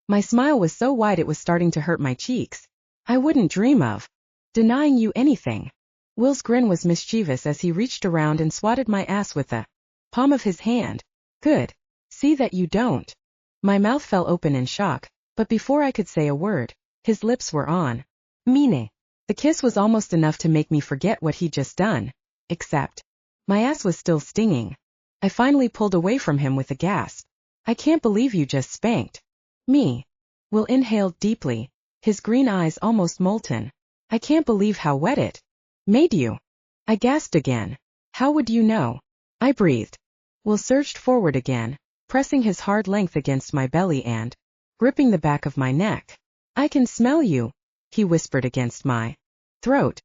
My smile was so wide it was starting to hurt my cheeks. I wouldn't dream of denying you anything. Will's grin was mischievous as he reached around and swatted my ass with the palm of his hand. Good. See that you don't. My mouth fell open in shock, but before I could say a word, his lips were on mine. The kiss was almost enough to make me forget what he'd just done, except my ass was still stinging. I finally pulled away from him with a gasp. I can't believe you just spanked me. Will inhaled deeply, his green eyes almost molten. I can't believe how wet it made you. I gasped again. How would you know? I breathed. Will surged forward again, pressing his hard length against my belly and gripping the back of my neck. I can smell you, he whispered against my throat.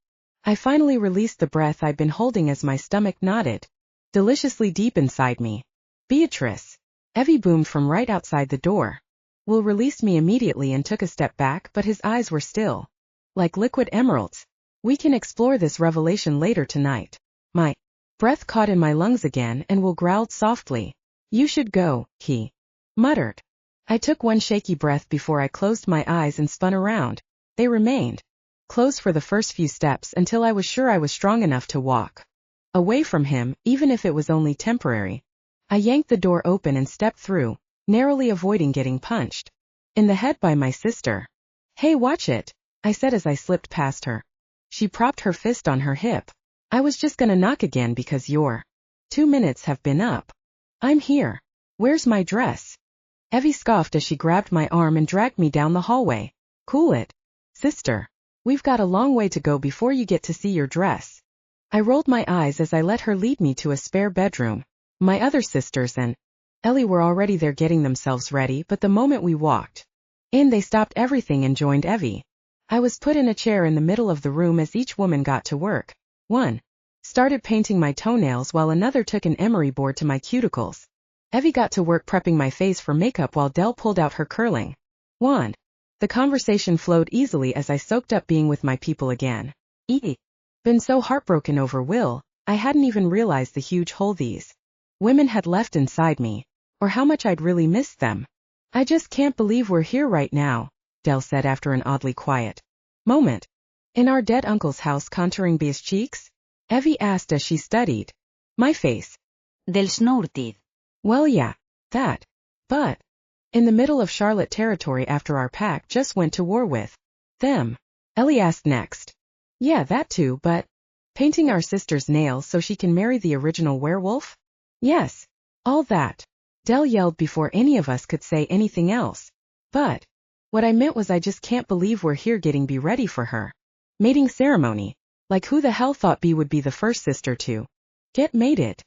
I finally released the breath I'd been holding as my stomach knotted deliciously deep inside me. Beatrice. Evie boomed from right outside the door. Will released me immediately and took a step back, but his eyes were still like liquid emeralds. We can explore this revelation later tonight. My Breath caught in my lungs again and Will growled softly. You should go, he muttered. I took one shaky breath before I closed my eyes and spun around. They remained closed for the first few steps until I was sure I was strong enough to walk away from him, even if it was only temporary. I yanked the door open and stepped through, narrowly avoiding getting punched in the head by my sister. Hey, watch it, I said as I slipped past her. She propped her fist on her hip. I was just gonna knock again because your 2 minutes have been up. I'm here. Where's my dress? Evie scoffed as she grabbed my arm and dragged me down the hallway. Cool it, sister. We've got a long way to go before you get to see your dress. I rolled my eyes as I let her lead me to a spare bedroom. My other sisters and Ellie were already there getting themselves ready, but the moment we walked in, they stopped everything and joined Evie. I was put in a chair in the middle of the room as each woman got to work. One started painting my toenails while another took an emery board to my cuticles. Evie got to work prepping my face for makeup while Dell pulled out her curling wand. The conversation flowed easily as I soaked up being with my people again. Been so heartbroken over Will, I hadn't even realized the huge hole these women had left inside me, or how much I'd really missed them. I just can't believe we're here right now, Dell said after an oddly quiet moment. In our dead uncle's house, contouring Bea's cheeks? Evie asked as she studied my face. Del snorted. Well, yeah, that. But in the middle of Charlotte territory after our pack just went to war with them. Ellie asked next. Yeah, that too, but painting our sister's nails so she can marry the original werewolf? Yes, all that. Dell yelled before any of us could say anything else. But what I meant was I just can't believe we're here getting Bea ready for her mating ceremony. Like, who the hell thought Bea would be the first sister to get mated?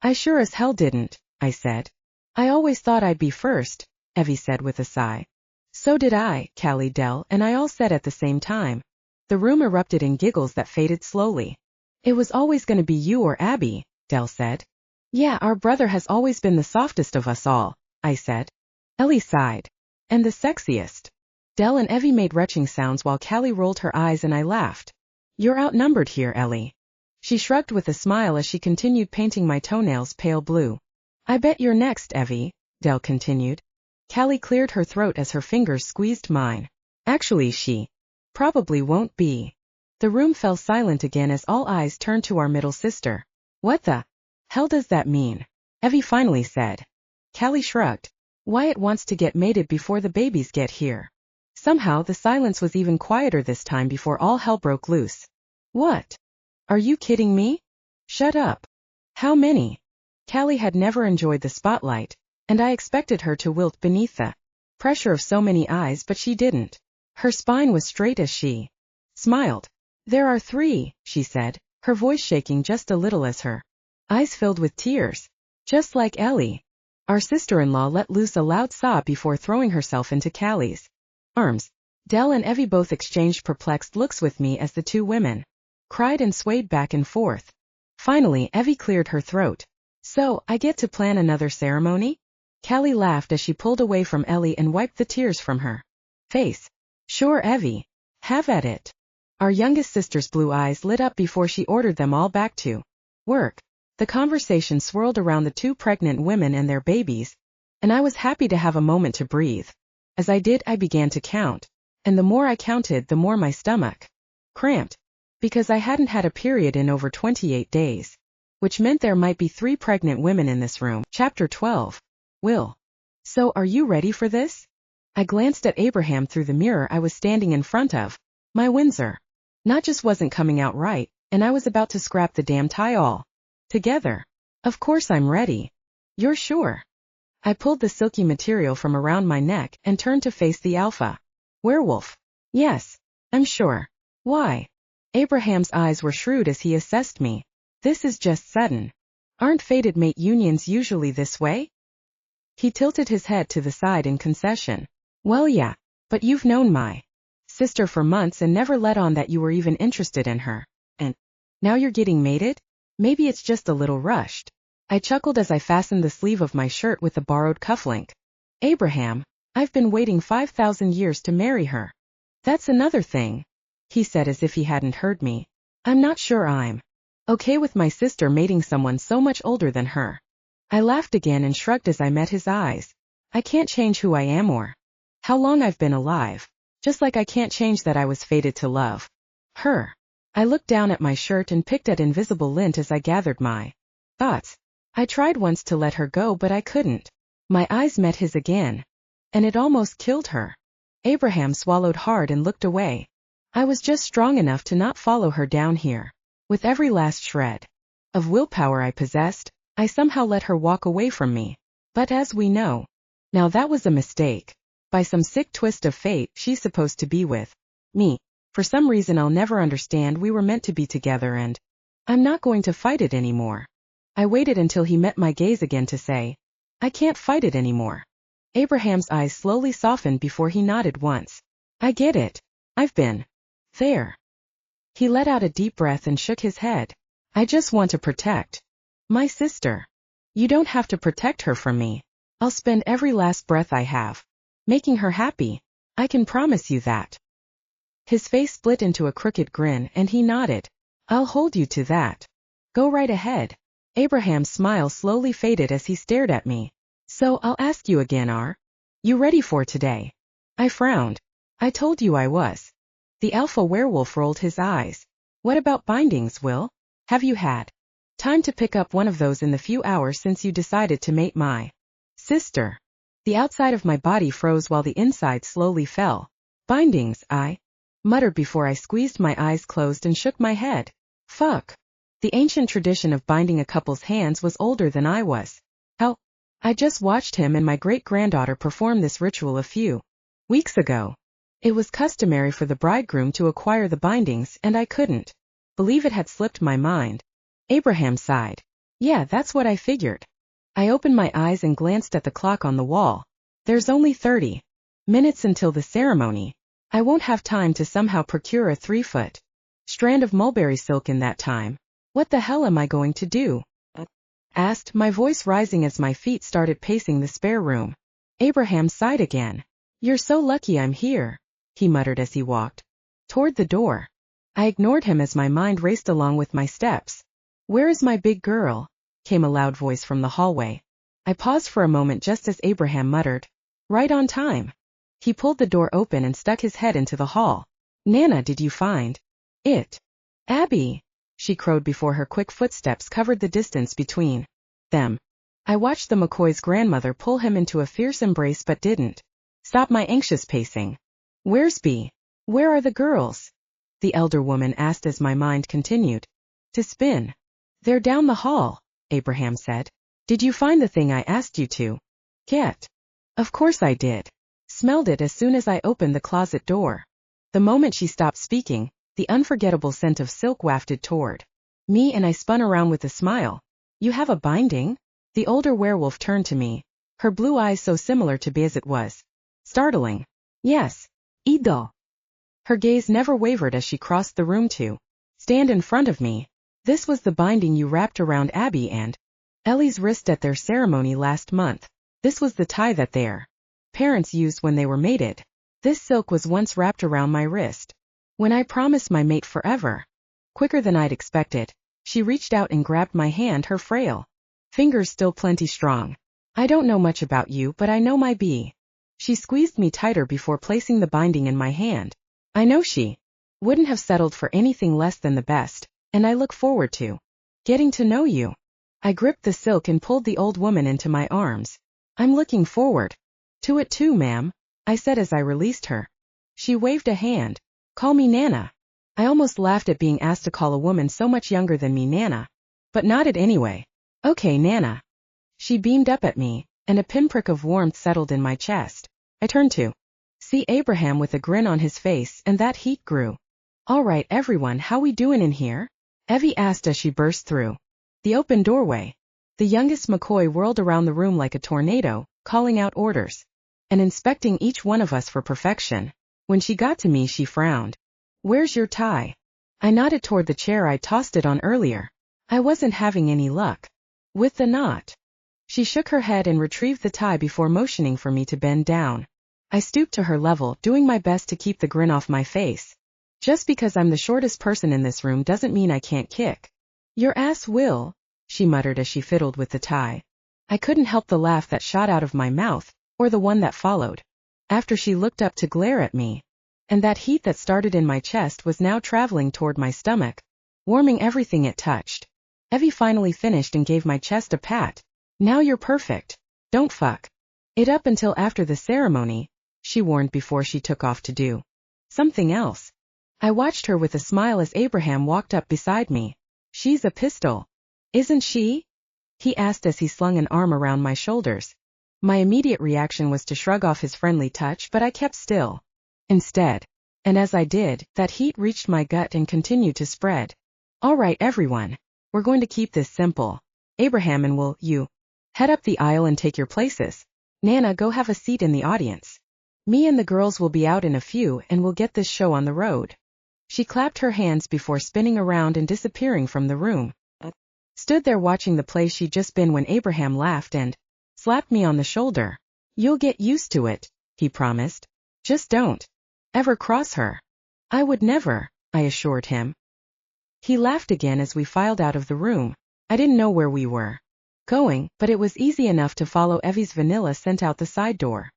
I sure as hell didn't, I said. I always thought I'd be first, Evie said with a sigh. So did I, Callie, Dell, and I all said at the same time. The room erupted in giggles that faded slowly. It was always going to be you or Abby, Dell said. Yeah, our brother has always been the softest of us all, I said. Ellie sighed. And the sexiest. Dell and Evie made retching sounds while Callie rolled her eyes and I laughed. You're outnumbered here, Ellie. She shrugged with a smile as she continued painting my toenails pale blue. I bet you're next, Evie, Dell continued. Callie cleared her throat as her fingers squeezed mine. Actually, she probably won't be. The room fell silent again as all eyes turned to our middle sister. What the hell does that mean? Evie finally said. Callie shrugged. Wyatt wants to get mated before the babies get here. Somehow the silence was even quieter this time before all hell broke loose. What? Are you kidding me? Shut up. How many? Callie had never enjoyed the spotlight, and I expected her to wilt beneath the pressure of so many eyes, but she didn't. Her spine was straight as she smiled. There are 3, she said, her voice shaking just a little as her eyes filled with tears. Just like Ellie. Our sister-in-law let loose a loud sob before throwing herself into Callie's arms. Dell and Evie both exchanged perplexed looks with me as the 2 women cried and swayed back and forth. Finally, Evie cleared her throat. So, I get to plan another ceremony? Callie laughed as she pulled away from Ellie and wiped the tears from her face. Sure, Evie. Have at it. Our youngest sister's blue eyes lit up before she ordered them all back to work. The conversation swirled around the 2 pregnant women and their babies, and I was happy to have a moment to breathe. As I did, I began to count, and the more I counted, the more my stomach cramped, because I hadn't had a period in over 28 days, which meant there might be 3 pregnant women in this room. Chapter 12. Will. So, are you ready for this? I glanced at Abraham through the mirror I was standing in front of. My Windsor knot just wasn't coming out right, and I was about to scrap the damn tie all together. Of course I'm ready. You're sure? I pulled the silky material from around my neck and turned to face the alpha werewolf. Yes, I'm sure. Why? Abraham's eyes were shrewd as he assessed me. This is just sudden. Aren't fated mate unions usually this way? He tilted his head to the side in concession. Well, yeah, but you've known my sister for months and never let on that you were even interested in her. And now you're getting mated? Maybe it's just a little rushed. I chuckled as I fastened the sleeve of my shirt with the borrowed cufflink. Abraham, I've been waiting 5,000 years to marry her. That's another thing, he said as if he hadn't heard me. I'm not sure I'm Okay with my sister mating someone so much older than her. I laughed again and shrugged as I met his eyes. I can't change who I am or how long I've been alive, just like I can't change that I was fated to love her. I looked down at my shirt and picked at invisible lint as I gathered my thoughts. I tried once to let her go, but I couldn't. My eyes met his again, and it almost killed her. Abraham swallowed hard and looked away. I was just strong enough to not follow her down here. With every last shred of willpower I possessed, I somehow let her walk away from me. But as we know, now that was a mistake. By some sick twist of fate, she's supposed to be with me. For some reason I'll never understand, we were meant to be together and I'm not going to fight it anymore. I waited until he met my gaze again to say, I can't fight it anymore. Abraham's eyes slowly softened before he nodded once. I get it. I've been there. He let out a deep breath and shook his head. I just want to protect my sister. You don't have to protect her from me. I'll spend every last breath I have making her happy. I can promise you that. His face split into a crooked grin and he nodded. I'll hold you to that. Go right ahead. Abraham's smile slowly faded as he stared at me. So I'll ask you again, are you ready for today? I frowned. I told you I was. The alpha werewolf rolled his eyes. What about bindings, Will? Have you had time to pick up one of those in the few hours since you decided to mate my sister? The outside of my body froze while the inside slowly fell. Bindings, I muttered before I squeezed my eyes closed and shook my head. Fuck. The ancient tradition of binding a couple's hands was older than I was. Hell, I just watched him and my great-granddaughter perform this ritual a few weeks ago. It was customary for the bridegroom to acquire the bindings, and I couldn't believe it had slipped my mind. Abraham sighed. Yeah, that's what I figured. I opened my eyes and glanced at the clock on the wall. There's only 30 minutes until the ceremony. I won't have time to somehow procure a 3-foot strand of mulberry silk in that time. What the hell am I going to do? Asked, my voice rising as my feet started pacing the spare room. Abraham sighed again. You're so lucky I'm here, he muttered as he walked toward the door. I ignored him as my mind raced along with my steps. Where is my big girl? Came a loud voice from the hallway. I paused for a moment just as Abraham muttered, right on time. He pulled the door open and stuck his head into the hall. Nana, did you find it? Abby, she crowed before her quick footsteps covered the distance between them. I watched the McCoy's grandmother pull him into a fierce embrace but didn't stop my anxious pacing. Where's Bea? Where are the girls? The elder woman asked as my mind continued to spin. They're down the hall, Abraham said. Did you find the thing I asked you to get? Of course I did. Smelled it as soon as I opened the closet door. The moment she stopped speaking, the unforgettable scent of silk wafted toward me and I spun around with a smile. You have a binding? The older werewolf turned to me, her blue eyes so similar to Bea's it was startling. Yes, Ido. Her gaze never wavered as she crossed the room to stand in front of me. This was the binding you wrapped around Abby and Ellie's wrist at their ceremony last month. This was the tie that their parents used when they were mated. This silk was once wrapped around my wrist when I promised my mate forever. Quicker than I'd expected, she reached out and grabbed my hand, her frail fingers still plenty strong. I don't know much about you, but I know my Bea. She squeezed me tighter before placing the binding in my hand. I know she wouldn't have settled for anything less than the best, and I look forward to getting to know you. I gripped the silk and pulled the old woman into my arms. I'm looking forward to it too, ma'am, I said as I released her. She waved a hand. Call me Nana. I almost laughed at being asked to call a woman so much younger than me Nana, but nodded anyway. Okay, Nana. She beamed up at me, and a pinprick of warmth settled in my chest. I turned to see Abraham with a grin on his face, and that heat grew. All right, everyone, how we doing in here? Evie asked as she burst through the open doorway. The youngest McCoy whirled around the room like a tornado, calling out orders and inspecting each one of us for perfection. When she got to me, she frowned. Where's your tie? I nodded toward the chair I tossed it on earlier. I wasn't having any luck with the knot. She shook her head and retrieved the tie before motioning for me to bend down. I stooped to her level, doing my best to keep the grin off my face. Just because I'm the shortest person in this room doesn't mean I can't kick. Your ass will, she muttered as she fiddled with the tie. I couldn't help the laugh that shot out of my mouth, or the one that followed. After she looked up to glare at me. And that heat that started in my chest was now traveling toward my stomach, warming everything it touched. Evie finally finished and gave my chest a pat. Now you're perfect. Don't fuck it up until after the ceremony, she warned before she took off to do something else. I watched her with a smile as Abraham walked up beside me. She's a pistol, isn't she? He asked as he slung an arm around my shoulders. My immediate reaction was to shrug off his friendly touch, but I kept still. Instead, and as I did, that heat reached my gut and continued to spread. All right, everyone. We're going to keep this simple. Abraham and will you head up the aisle and take your places? Nana, go have a seat in the audience. Me and the girls will be out in a few and we'll get this show on the road. She clapped her hands before spinning around and disappearing from the room. Stood there watching the play she'd just been when Abraham laughed and slapped me on the shoulder. You'll get used to it, he promised. Just don't ever cross her. I would never, I assured him. He laughed again as we filed out of the room. I didn't know where we were going, but it was easy enough to follow Evie's vanilla scent out the side door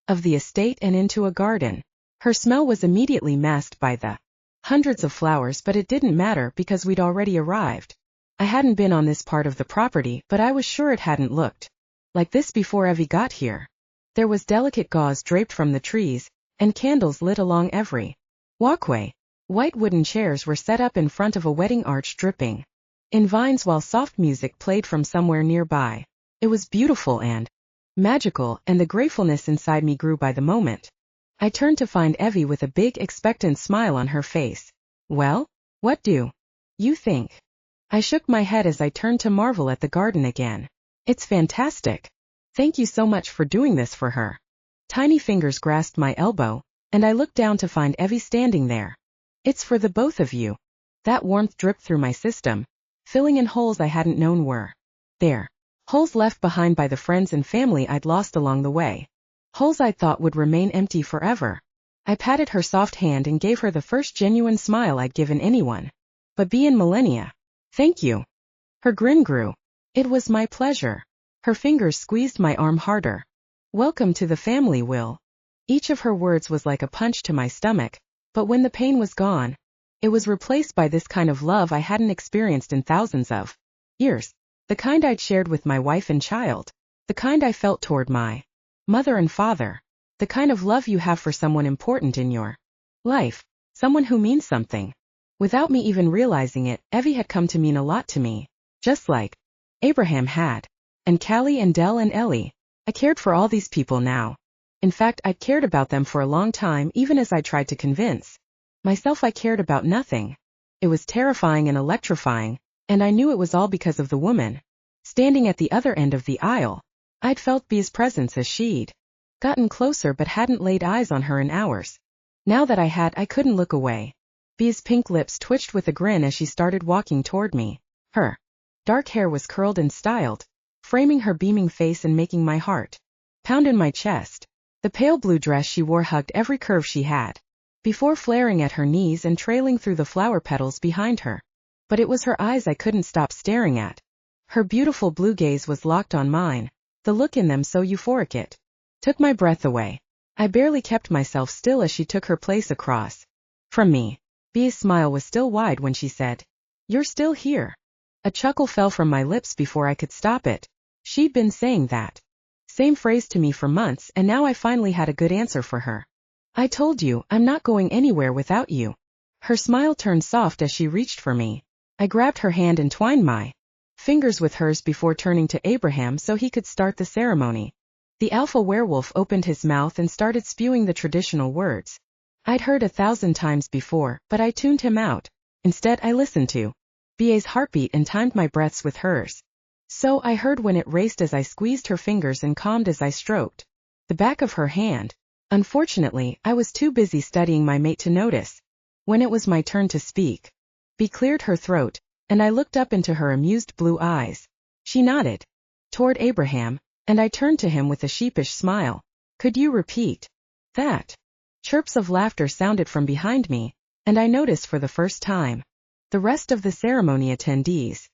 of the estate and into a garden. Her smell was immediately masked by the hundreds of flowers, but it didn't matter because we'd already arrived. I hadn't been on this part of the property, but I was sure it hadn't looked like this before Evie got here. There was delicate gauze draped from the trees, and candles lit along every walkway. White wooden chairs were set up in front of a wedding arch dripping in vines while soft music played from somewhere nearby. It was beautiful and magical, and the gratefulness inside me grew by the moment. I turned to find Evie with a big expectant smile on her face. Well, what do you think? I shook my head as I turned to marvel at the garden again. It's fantastic. Thank you so much for doing this for her. Tiny fingers grasped my elbow, and I looked down to find Evie standing there. It's for the both of you. That warmth dripped through my system, filling in holes I hadn't known were there. Holes left behind by the friends and family I'd lost along the way. Holes I thought would remain empty forever. I patted her soft hand and gave her the first genuine smile I'd given anyone. But Bea in millennia. Thank you. Her grin grew. It was my pleasure. Her fingers squeezed my arm harder. Welcome to the family, Will. Each of her words was like a punch to my stomach, but when the pain was gone, it was replaced by this kind of love I hadn't experienced in thousands of years. The kind I'd shared with my wife and child. The kind I felt toward my mother and father. The kind of love you have for someone important in your life. Someone who means something. Without me even realizing it, Evie had come to mean a lot to me. Just like Abraham had. And Callie and Dell and Ellie. I cared for all these people now. In fact, I'd cared about them for a long time, even as I tried to convince myself I cared about nothing. It was terrifying and electrifying, and I knew it was all because of the woman standing at the other end of the aisle. I'd felt Bea's presence as she'd gotten closer but hadn't laid eyes on her in hours. Now that I had, I couldn't look away. Bea's pink lips twitched with a grin as she started walking toward me. Her dark hair was curled and styled, framing her beaming face and making my heart pound in my chest. The pale blue dress she wore hugged every curve she had, before flaring at her knees and trailing through the flower petals behind her. But it was her eyes I couldn't stop staring at. Her beautiful blue gaze was locked on mine, the look in them so euphoric it took my breath away. I barely kept myself still as she took her place across from me. Bea's smile was still wide when she said, "You're still here." A chuckle fell from my lips before I could stop it. She'd been saying that same phrase to me for months, and now I finally had a good answer for her. I told you, I'm not going anywhere without you. Her smile turned soft as she reached for me. I grabbed her hand and twined my fingers with hers before turning to Abraham so he could start the ceremony. The alpha werewolf opened his mouth and started spewing the traditional words I'd heard 1,000 times before, but I tuned him out. Instead, I listened to Bea's heartbeat and timed my breaths with hers. So I heard when it raced as I squeezed her fingers and calmed as I stroked the back of her hand. Unfortunately, I was too busy studying my mate to notice. When it was my turn to speak, Bea cleared her throat, and I looked up into her amused blue eyes. She nodded toward Abraham, and I turned to him with a sheepish smile. Could you repeat that? Chirps of laughter sounded from behind me, and I noticed for the first time the rest of the ceremony attendees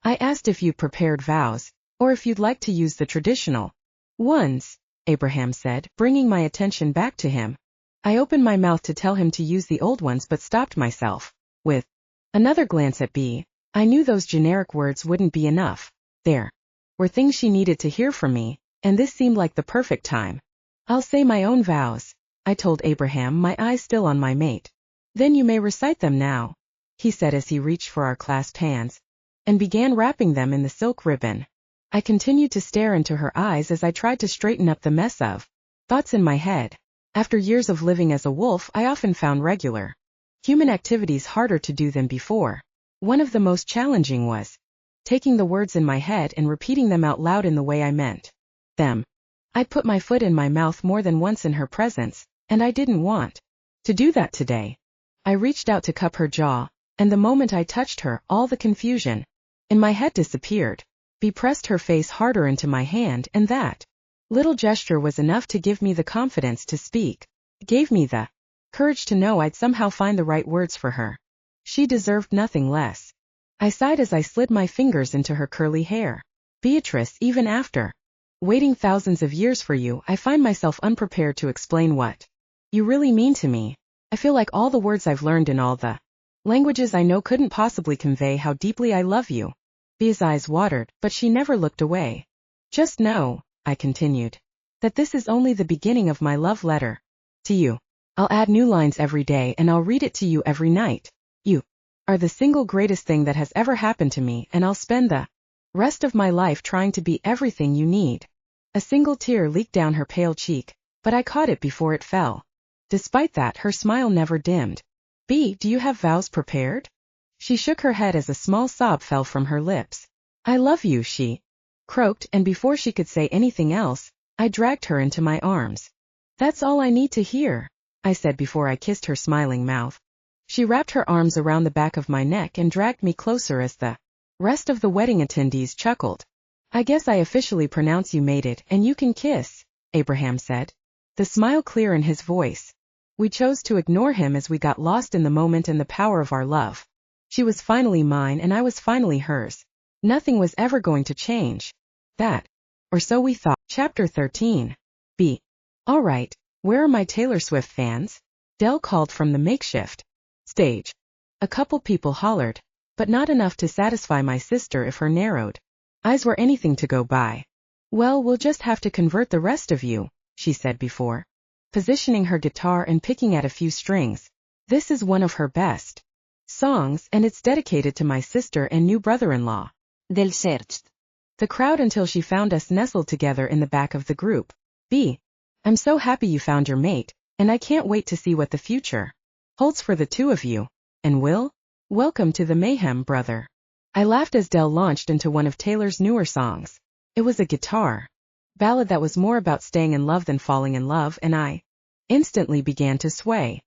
I asked if you prepared vows, or if you'd like to use the traditional ones, Abraham said, bringing my attention back to him. I opened my mouth to tell him to use the old ones but stopped myself. With another glance at Bea, I knew those generic words wouldn't be enough. There were things she needed to hear from me, and this seemed like the perfect time. I'll say my own vows, I told Abraham, my eyes still on my mate. Then you may recite them now, he said as he reached for our clasped hands, and began wrapping them in the silk ribbon. I continued to stare into her eyes as I tried to straighten up the mess of thoughts in my head. After years of living as a wolf, I often found regular human activities harder to do than before. One of the most challenging was taking the words in my head and repeating them out loud in the way I meant them. I'd put my foot in my mouth more than once in her presence, and I didn't want to do that today. I reached out to cup her jaw, and the moment I touched her, all the confusion in my head disappeared. Bea pressed her face harder into my hand, and that little gesture was enough to give me the confidence to speak. It gave me the courage to know I'd somehow find the right words for her. She deserved nothing less. I sighed as I slid my fingers into her curly hair. Beatrice, even after waiting thousands of years for you, I find myself unprepared to explain what you really mean to me. I feel like all the words I've learned in all the languages I know couldn't possibly convey how deeply I love you. Bea's eyes watered, but she never looked away. Just know, I continued, that this is only the beginning of my love letter to you. I'll add new lines every day and I'll read it to you every night. You are the single greatest thing that has ever happened to me, and I'll spend the rest of my life trying to be everything you need. A single tear leaked down her pale cheek, but I caught it before it fell. Despite that, her smile never dimmed. Bea, do you have vows prepared? She shook her head as a small sob fell from her lips. I love you, she croaked, and before she could say anything else, I dragged her into my arms. That's all I need to hear, I said before I kissed her smiling mouth. She wrapped her arms around the back of my neck and dragged me closer as the rest of the wedding attendees chuckled. I guess I officially pronounce you mated and you can kiss, Abraham said, the smile clear in his voice. We chose to ignore him as we got lost in the moment and the power of our love. She was finally mine and I was finally hers. Nothing was ever going to change. That, or so we thought. Chapter 13. Bea. All right, where are my Taylor Swift fans? Dell called from the makeshift stage. A couple people hollered, but not enough to satisfy my sister if her narrowed eyes were anything to go by. Well, we'll just have to convert the rest of you, she said before positioning her guitar and picking at a few strings. This is one of her best songs, and it's dedicated to my sister and new brother-in-law. Del searched the crowd until she found us nestled together in the back of the group. Bea, I'm so happy you found your mate, and I can't wait to see what the future holds for the two of you. And Will? Welcome to the mayhem, brother. I laughed as Dell launched into one of Taylor's newer songs. It was a guitar ballad that was more about staying in love than falling in love, and I instantly began to sway.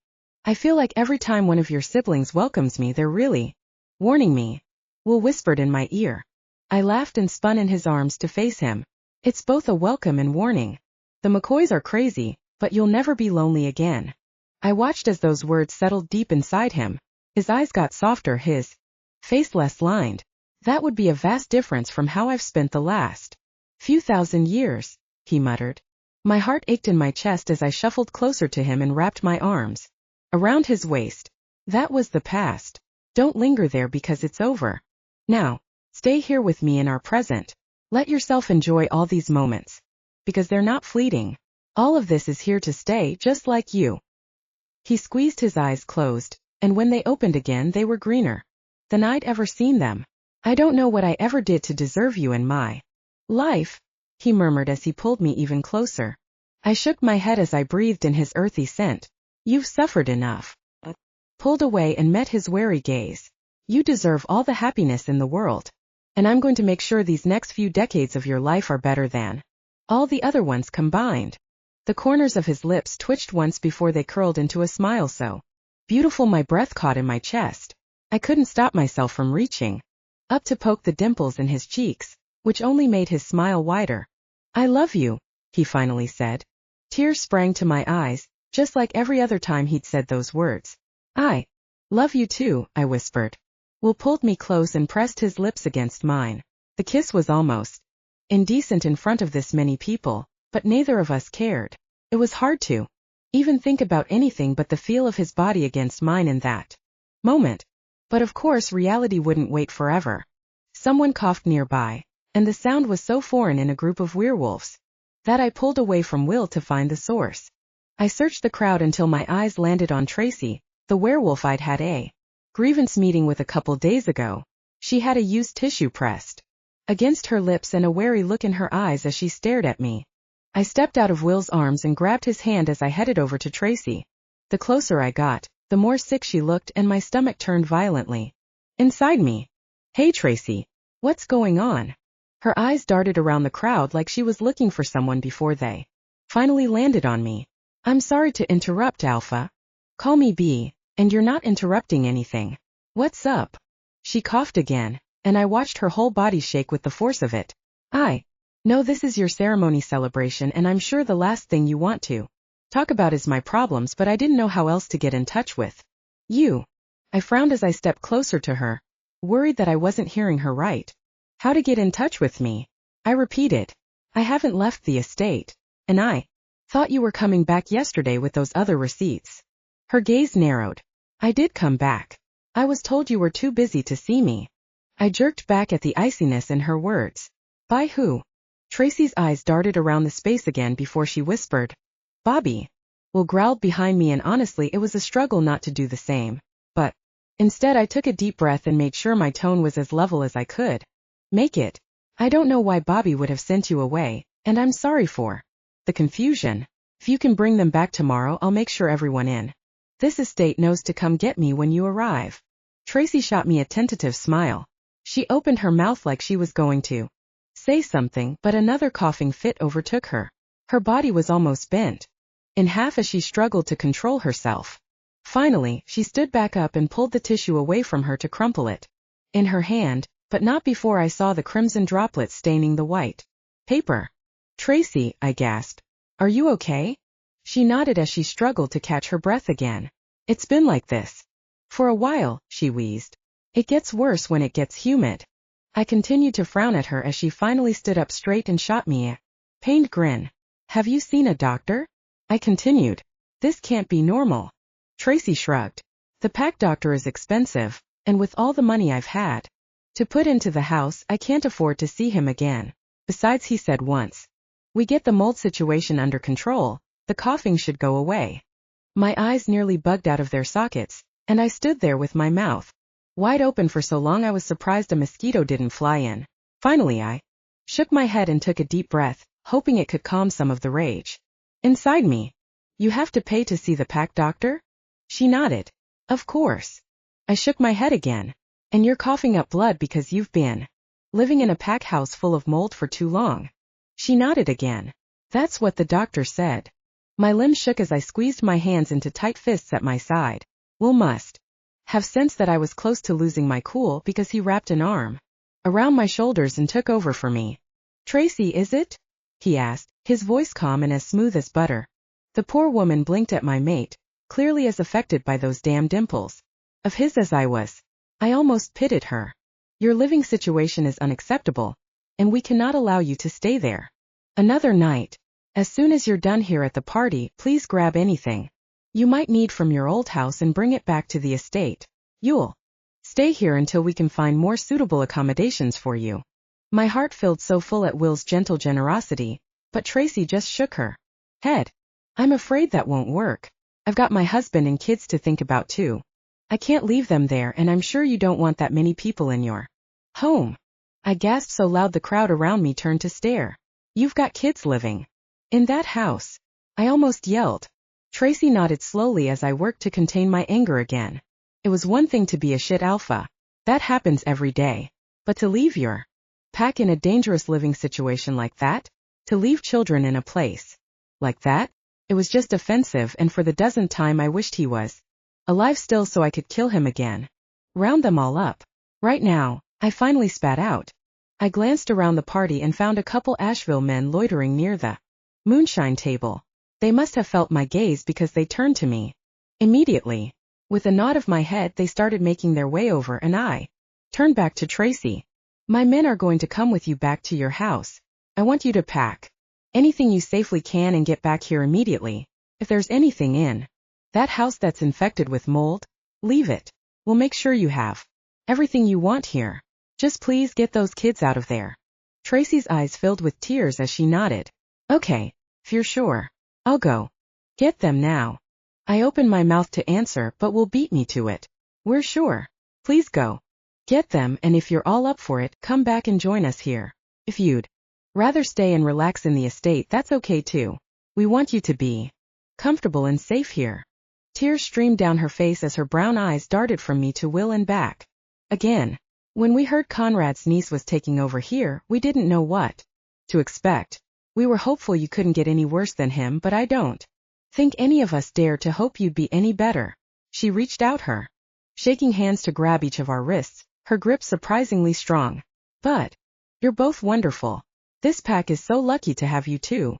I feel like every time one of your siblings welcomes me, they're really warning me, Will whispered in my ear. I laughed and spun in his arms to face him. It's both a welcome and warning. The McCoys are crazy, but you'll never be lonely again. I watched as those words settled deep inside him. His eyes got softer, his face less lined. That would be a vast difference from how I've spent the last few thousand years, he muttered. My heart ached in my chest as I shuffled closer to him and wrapped my arms around his waist. That was the past. Don't linger there because it's over. Now, stay here with me in our present. Let yourself enjoy all these moments, because they're not fleeting. All of this is here to stay, just like you. He squeezed his eyes closed, and when they opened again they were greener than I'd ever seen them. I don't know what I ever did to deserve you in my life, he murmured as he pulled me even closer. I shook my head as I breathed in his earthy scent. You've suffered enough. Pulled away and met his wary gaze. You deserve all the happiness in the world. And I'm going to make sure these next few decades of your life are better than all the other ones combined. The corners of his lips twitched once before they curled into a smile so beautiful my breath caught in my chest. I couldn't stop myself from reaching up to poke the dimples in his cheeks, which only made his smile wider. I love you, he finally said. Tears sprang to my eyes, just like every other time he'd said those words. I love you too, I whispered. Will pulled me close and pressed his lips against mine. The kiss was almost indecent in front of this many people, but neither of us cared. It was hard to even think about anything but the feel of his body against mine in that moment. But of course reality wouldn't wait forever. Someone coughed nearby, and the sound was so foreign in a group of werewolves that I pulled away from Will to find the source. I searched the crowd until my eyes landed on Tracy, the werewolf I'd had a grievance meeting with a couple days ago. She had a used tissue pressed against her lips and a wary look in her eyes as she stared at me. I stepped out of Will's arms and grabbed his hand as I headed over to Tracy. The closer I got, the more sick she looked and my stomach turned violently inside me. Hey Tracy, what's going on? Her eyes darted around the crowd like she was looking for someone before they finally landed on me. I'm sorry to interrupt, Alpha. Call me Bea, and you're not interrupting anything. What's up? She coughed again, and I watched her whole body shake with the force of it. I know this is your ceremony celebration and I'm sure the last thing you want to talk about is my problems, but I didn't know how else to get in touch with you. I frowned as I stepped closer to her, worried that I wasn't hearing her right. How to get in touch with me? I repeated. I haven't left the estate, and I thought you were coming back yesterday with those other receipts. Her gaze narrowed. I did come back. I was told you were too busy to see me. I jerked back at the iciness in her words. By who? Tracy's eyes darted around the space again before she whispered. Bobby. Will growled behind me, and honestly it was a struggle not to do the same. But instead I took a deep breath and made sure my tone was as level as I could make it. I don't know why Bobby would have sent you away, and I'm sorry for the confusion. If you can bring them back tomorrow, I'll make sure everyone in this estate knows to come get me when you arrive. Tracy shot me a tentative smile. She opened her mouth like she was going to say something, but another coughing fit overtook her. Her body was almost bent in half as she struggled to control herself. Finally, she stood back up and pulled the tissue away from her to crumple it in her hand, but not before I saw the crimson droplets staining the white paper. Tracy, I gasped. Are you okay? She nodded as she struggled to catch her breath again. It's been like this for a while, she wheezed. It gets worse when it gets humid. I continued to frown at her as she finally stood up straight and shot me a pained grin. Have you seen a doctor? I continued. This can't be normal. Tracy shrugged. The pack doctor is expensive, and with all the money I've had to put into the house, I can't afford to see him again. Besides, he said once we get the mold situation under control, the coughing should go away. My eyes nearly bugged out of their sockets, and I stood there with my mouth wide open for so long I was surprised a mosquito didn't fly in. Finally I shook my head and took a deep breath, hoping it could calm some of the rage inside me. You have to pay to see the pack doctor? She nodded. Of course. I shook my head again. And you're coughing up blood because you've been living in a pack house full of mold for too long. She nodded again. That's what the doctor said. My limbs shook as I squeezed my hands into tight fists at my side. Will must have sensed that I was close to losing my cool because he wrapped an arm around my shoulders and took over for me. Tracy, is it? He asked, his voice calm and as smooth as butter. The poor woman blinked at my mate, clearly as affected by those damn dimples of his as I was. I almost pitied her. Your living situation is unacceptable, and we cannot allow you to stay there another night. As soon as you're done here at the party, please grab anything you might need from your old house and bring it back to the estate. You'll stay here until we can find more suitable accommodations for you. My heart filled so full at Will's gentle generosity, but Tracy just shook her head. I'm afraid that won't work. I've got my husband and kids to think about too. I can't leave them there, and I'm sure you don't want that many people in your home. I gasped so loud the crowd around me turned to stare. You've got kids living in that house? I almost yelled. Tracy nodded slowly as I worked to contain my anger again. It was one thing to be a shit alpha. That happens every day. But to leave your pack in a dangerous living situation like that? To leave children in a place like that? It was just offensive, and for the dozenth time I wished he was alive still so I could kill him again. Round them all up. Right now, I finally spat out. I glanced around the party and found a couple Asheville men loitering near the moonshine table. They must have felt my gaze because they turned to me immediately. With a nod of my head, they started making their way over, and I Turned back to Tracy. My men are going to come with you back to your house. I want you to pack anything you safely can and get back here immediately. If there's anything in that house that's infected with mold, leave it. We'll make sure you have everything you want here. Just please get those kids out of there. Tracy's eyes filled with tears as she nodded. Okay, if you're sure. I'll go get them now. I opened my mouth to answer, but will beat me to it. We're sure. Please go get them, and if you're all up for it, come back and join us here. If you'd rather stay and relax in the estate, that's okay too. We want you to be comfortable and safe here. Tears streamed down her face as her brown eyes darted from me to Will and back again. When we heard Conrad's niece was taking over here, we didn't know what to expect. We were hopeful you couldn't get any worse than him, but I don't think any of us dared to hope you'd be any better. She reached out her shaking hands to grab each of our wrists, her grip surprisingly strong. But you're both wonderful. This pack is so lucky to have you too.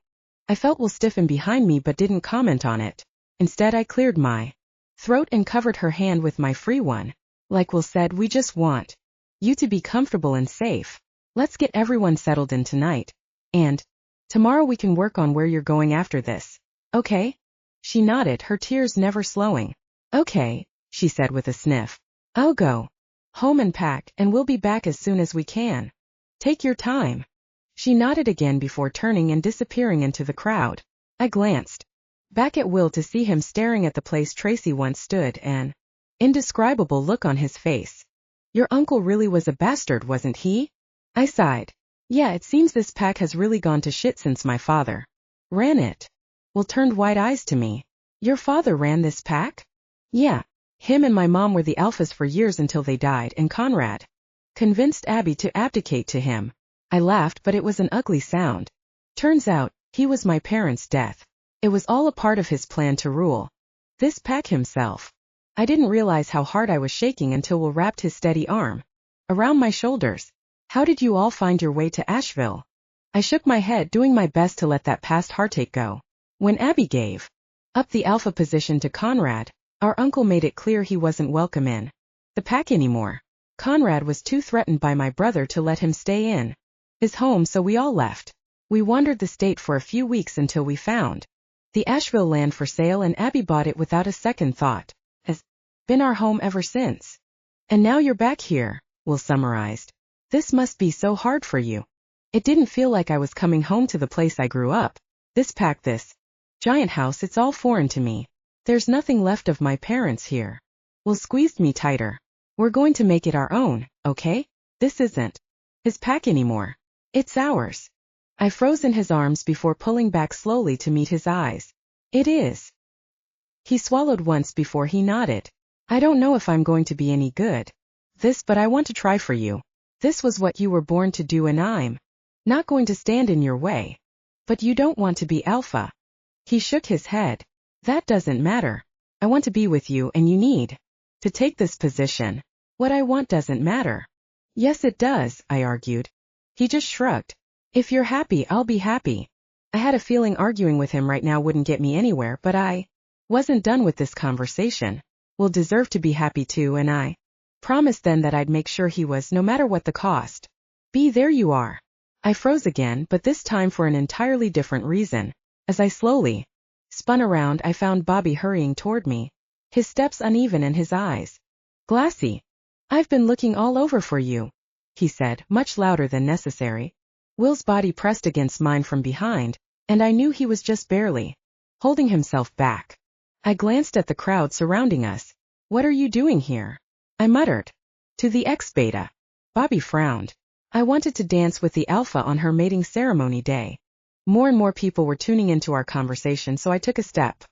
I felt Will stiffen behind me but didn't comment on it. Instead, I cleared my throat and covered her hand with my free one. Like Will said, we just want you to be comfortable and safe. Let's get everyone settled in tonight. And tomorrow we can work on where you're going after this. Okay? She nodded, her tears never slowing. Okay, she said with a sniff. I'll go home and pack, and we'll be back as soon as we can. Take your time. She nodded again before turning and disappearing into the crowd. I glanced back at Will to see him staring at the place Tracy once stood, an indescribable look on his face. Your uncle really was a bastard, wasn't he? I sighed. Yeah, it seems this pack has really gone to shit since my father ran it. Will turned wide eyes to me. Your father ran this pack? Yeah. Him and my mom were the alphas for years until they died, and Conrad convinced Abby to abdicate to him. I laughed, but it was an ugly sound. Turns out, he was my parents' death. It was all a part of his plan to rule this pack himself. I didn't realize how hard I was shaking until Will wrapped his steady arm around my shoulders. How did you all find your way to Asheville? I shook my head, doing my best to let that past heartache go. When Abby gave up the alpha position to Conrad, our uncle made it clear he wasn't welcome in the pack anymore. Conrad was too threatened by my brother to let him stay in his home, so we all left. We wandered the state for a few weeks until we found the Asheville land for sale, and Abby bought it without a second thought. Has been our home ever since. And now you're back here, Will summarized. This must be so hard for you. It didn't feel like I was coming home to the place I grew up. This pack, this giant house, it's all foreign to me. There's nothing left of my parents here. Will squeezed me tighter. We're going to make it our own, okay? This isn't his pack anymore. It's ours. I froze in his arms before pulling back slowly to meet his eyes. It is. He swallowed once before he nodded. I don't know if I'm going to be any good but I want to try for you. This was what you were born to do, and I'm not going to stand in your way. But you don't want to be alpha. He shook his head. That doesn't matter. I want to be with you, and you need to take this position. What I want doesn't matter. Yes, it does, I argued. He just shrugged. If you're happy, I'll be happy. I had a feeling arguing with him right now wouldn't get me anywhere, but I wasn't done with this conversation. Will deserve to be happy too, and I promised then that I'd make sure he was, no matter what the cost. Bea, there you are. I froze again, but this time for an entirely different reason. As I slowly spun around, I found Bobby hurrying toward me, his steps uneven and his eyes glassy. I've been looking all over for you, he said, much louder than necessary. Will's body pressed against mine from behind, and I knew he was just barely holding himself back. I glanced at the crowd surrounding us. What are you doing here? I muttered. To the ex-beta. Bobby frowned. I wanted to dance with the alpha on her mating ceremony day. More and more people were tuning into our conversation, so I took a step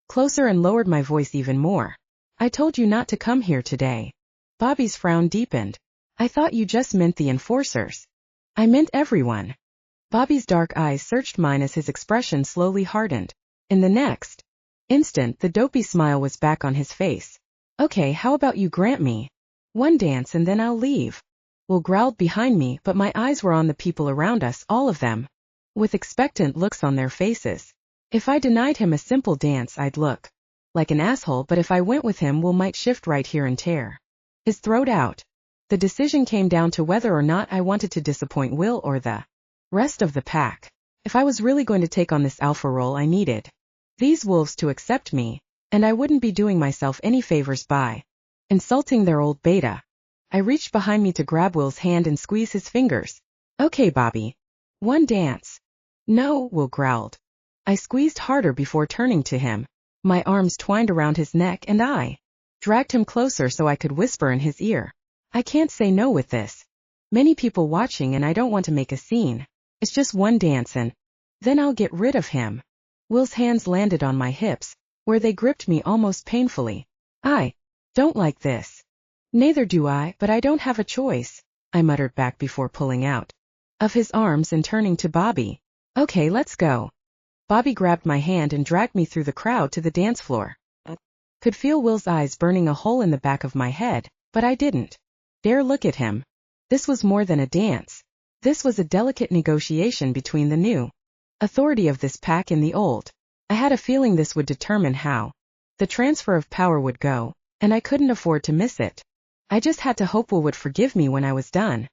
closer and lowered my voice even more. I told you not to come here today. Bobby's frown deepened. I thought you just meant the enforcers. I meant everyone. Bobby's dark eyes searched mine as his expression slowly hardened. In the next instant, the dopey smile was back on his face. Okay, how about you grant me one dance and then I'll leave? Will growled behind me, but my eyes were on the people around us, all of them with expectant looks on their faces. If I denied him a simple dance, I'd look like an asshole, but if I went with him, Will might shift right here and tear his throat out. The decision came down to whether or not I wanted to disappoint Will or the rest of the pack. If I was really going to take on this alpha role, I needed these wolves to accept me, and I wouldn't be doing myself any favors by insulting their old beta. I reached behind me to grab Will's hand and squeeze his fingers. Okay, Bobby. One dance. No, Will growled. I squeezed harder before turning to him. My arms twined around his neck and I dragged him closer so I could whisper in his ear. I can't say no with this. Many people watching and I don't want to make a scene. It's just one dance and then I'll get rid of him. Will's hands landed on my hips, where they gripped me almost painfully. I don't like this. Neither do I, but I don't have a choice, I muttered back before pulling out of his arms and turning to Bobby. Okay, let's go. Bobby grabbed my hand and dragged me through the crowd to the dance floor. Could feel Will's eyes burning a hole in the back of my head, but I didn't dare look at him. This was more than a dance. This was a delicate negotiation between the new authority of this pack and the old. I had a feeling this would determine how the transfer of power would go, and I couldn't afford to miss it. I just had to hope Will would forgive me when I was done.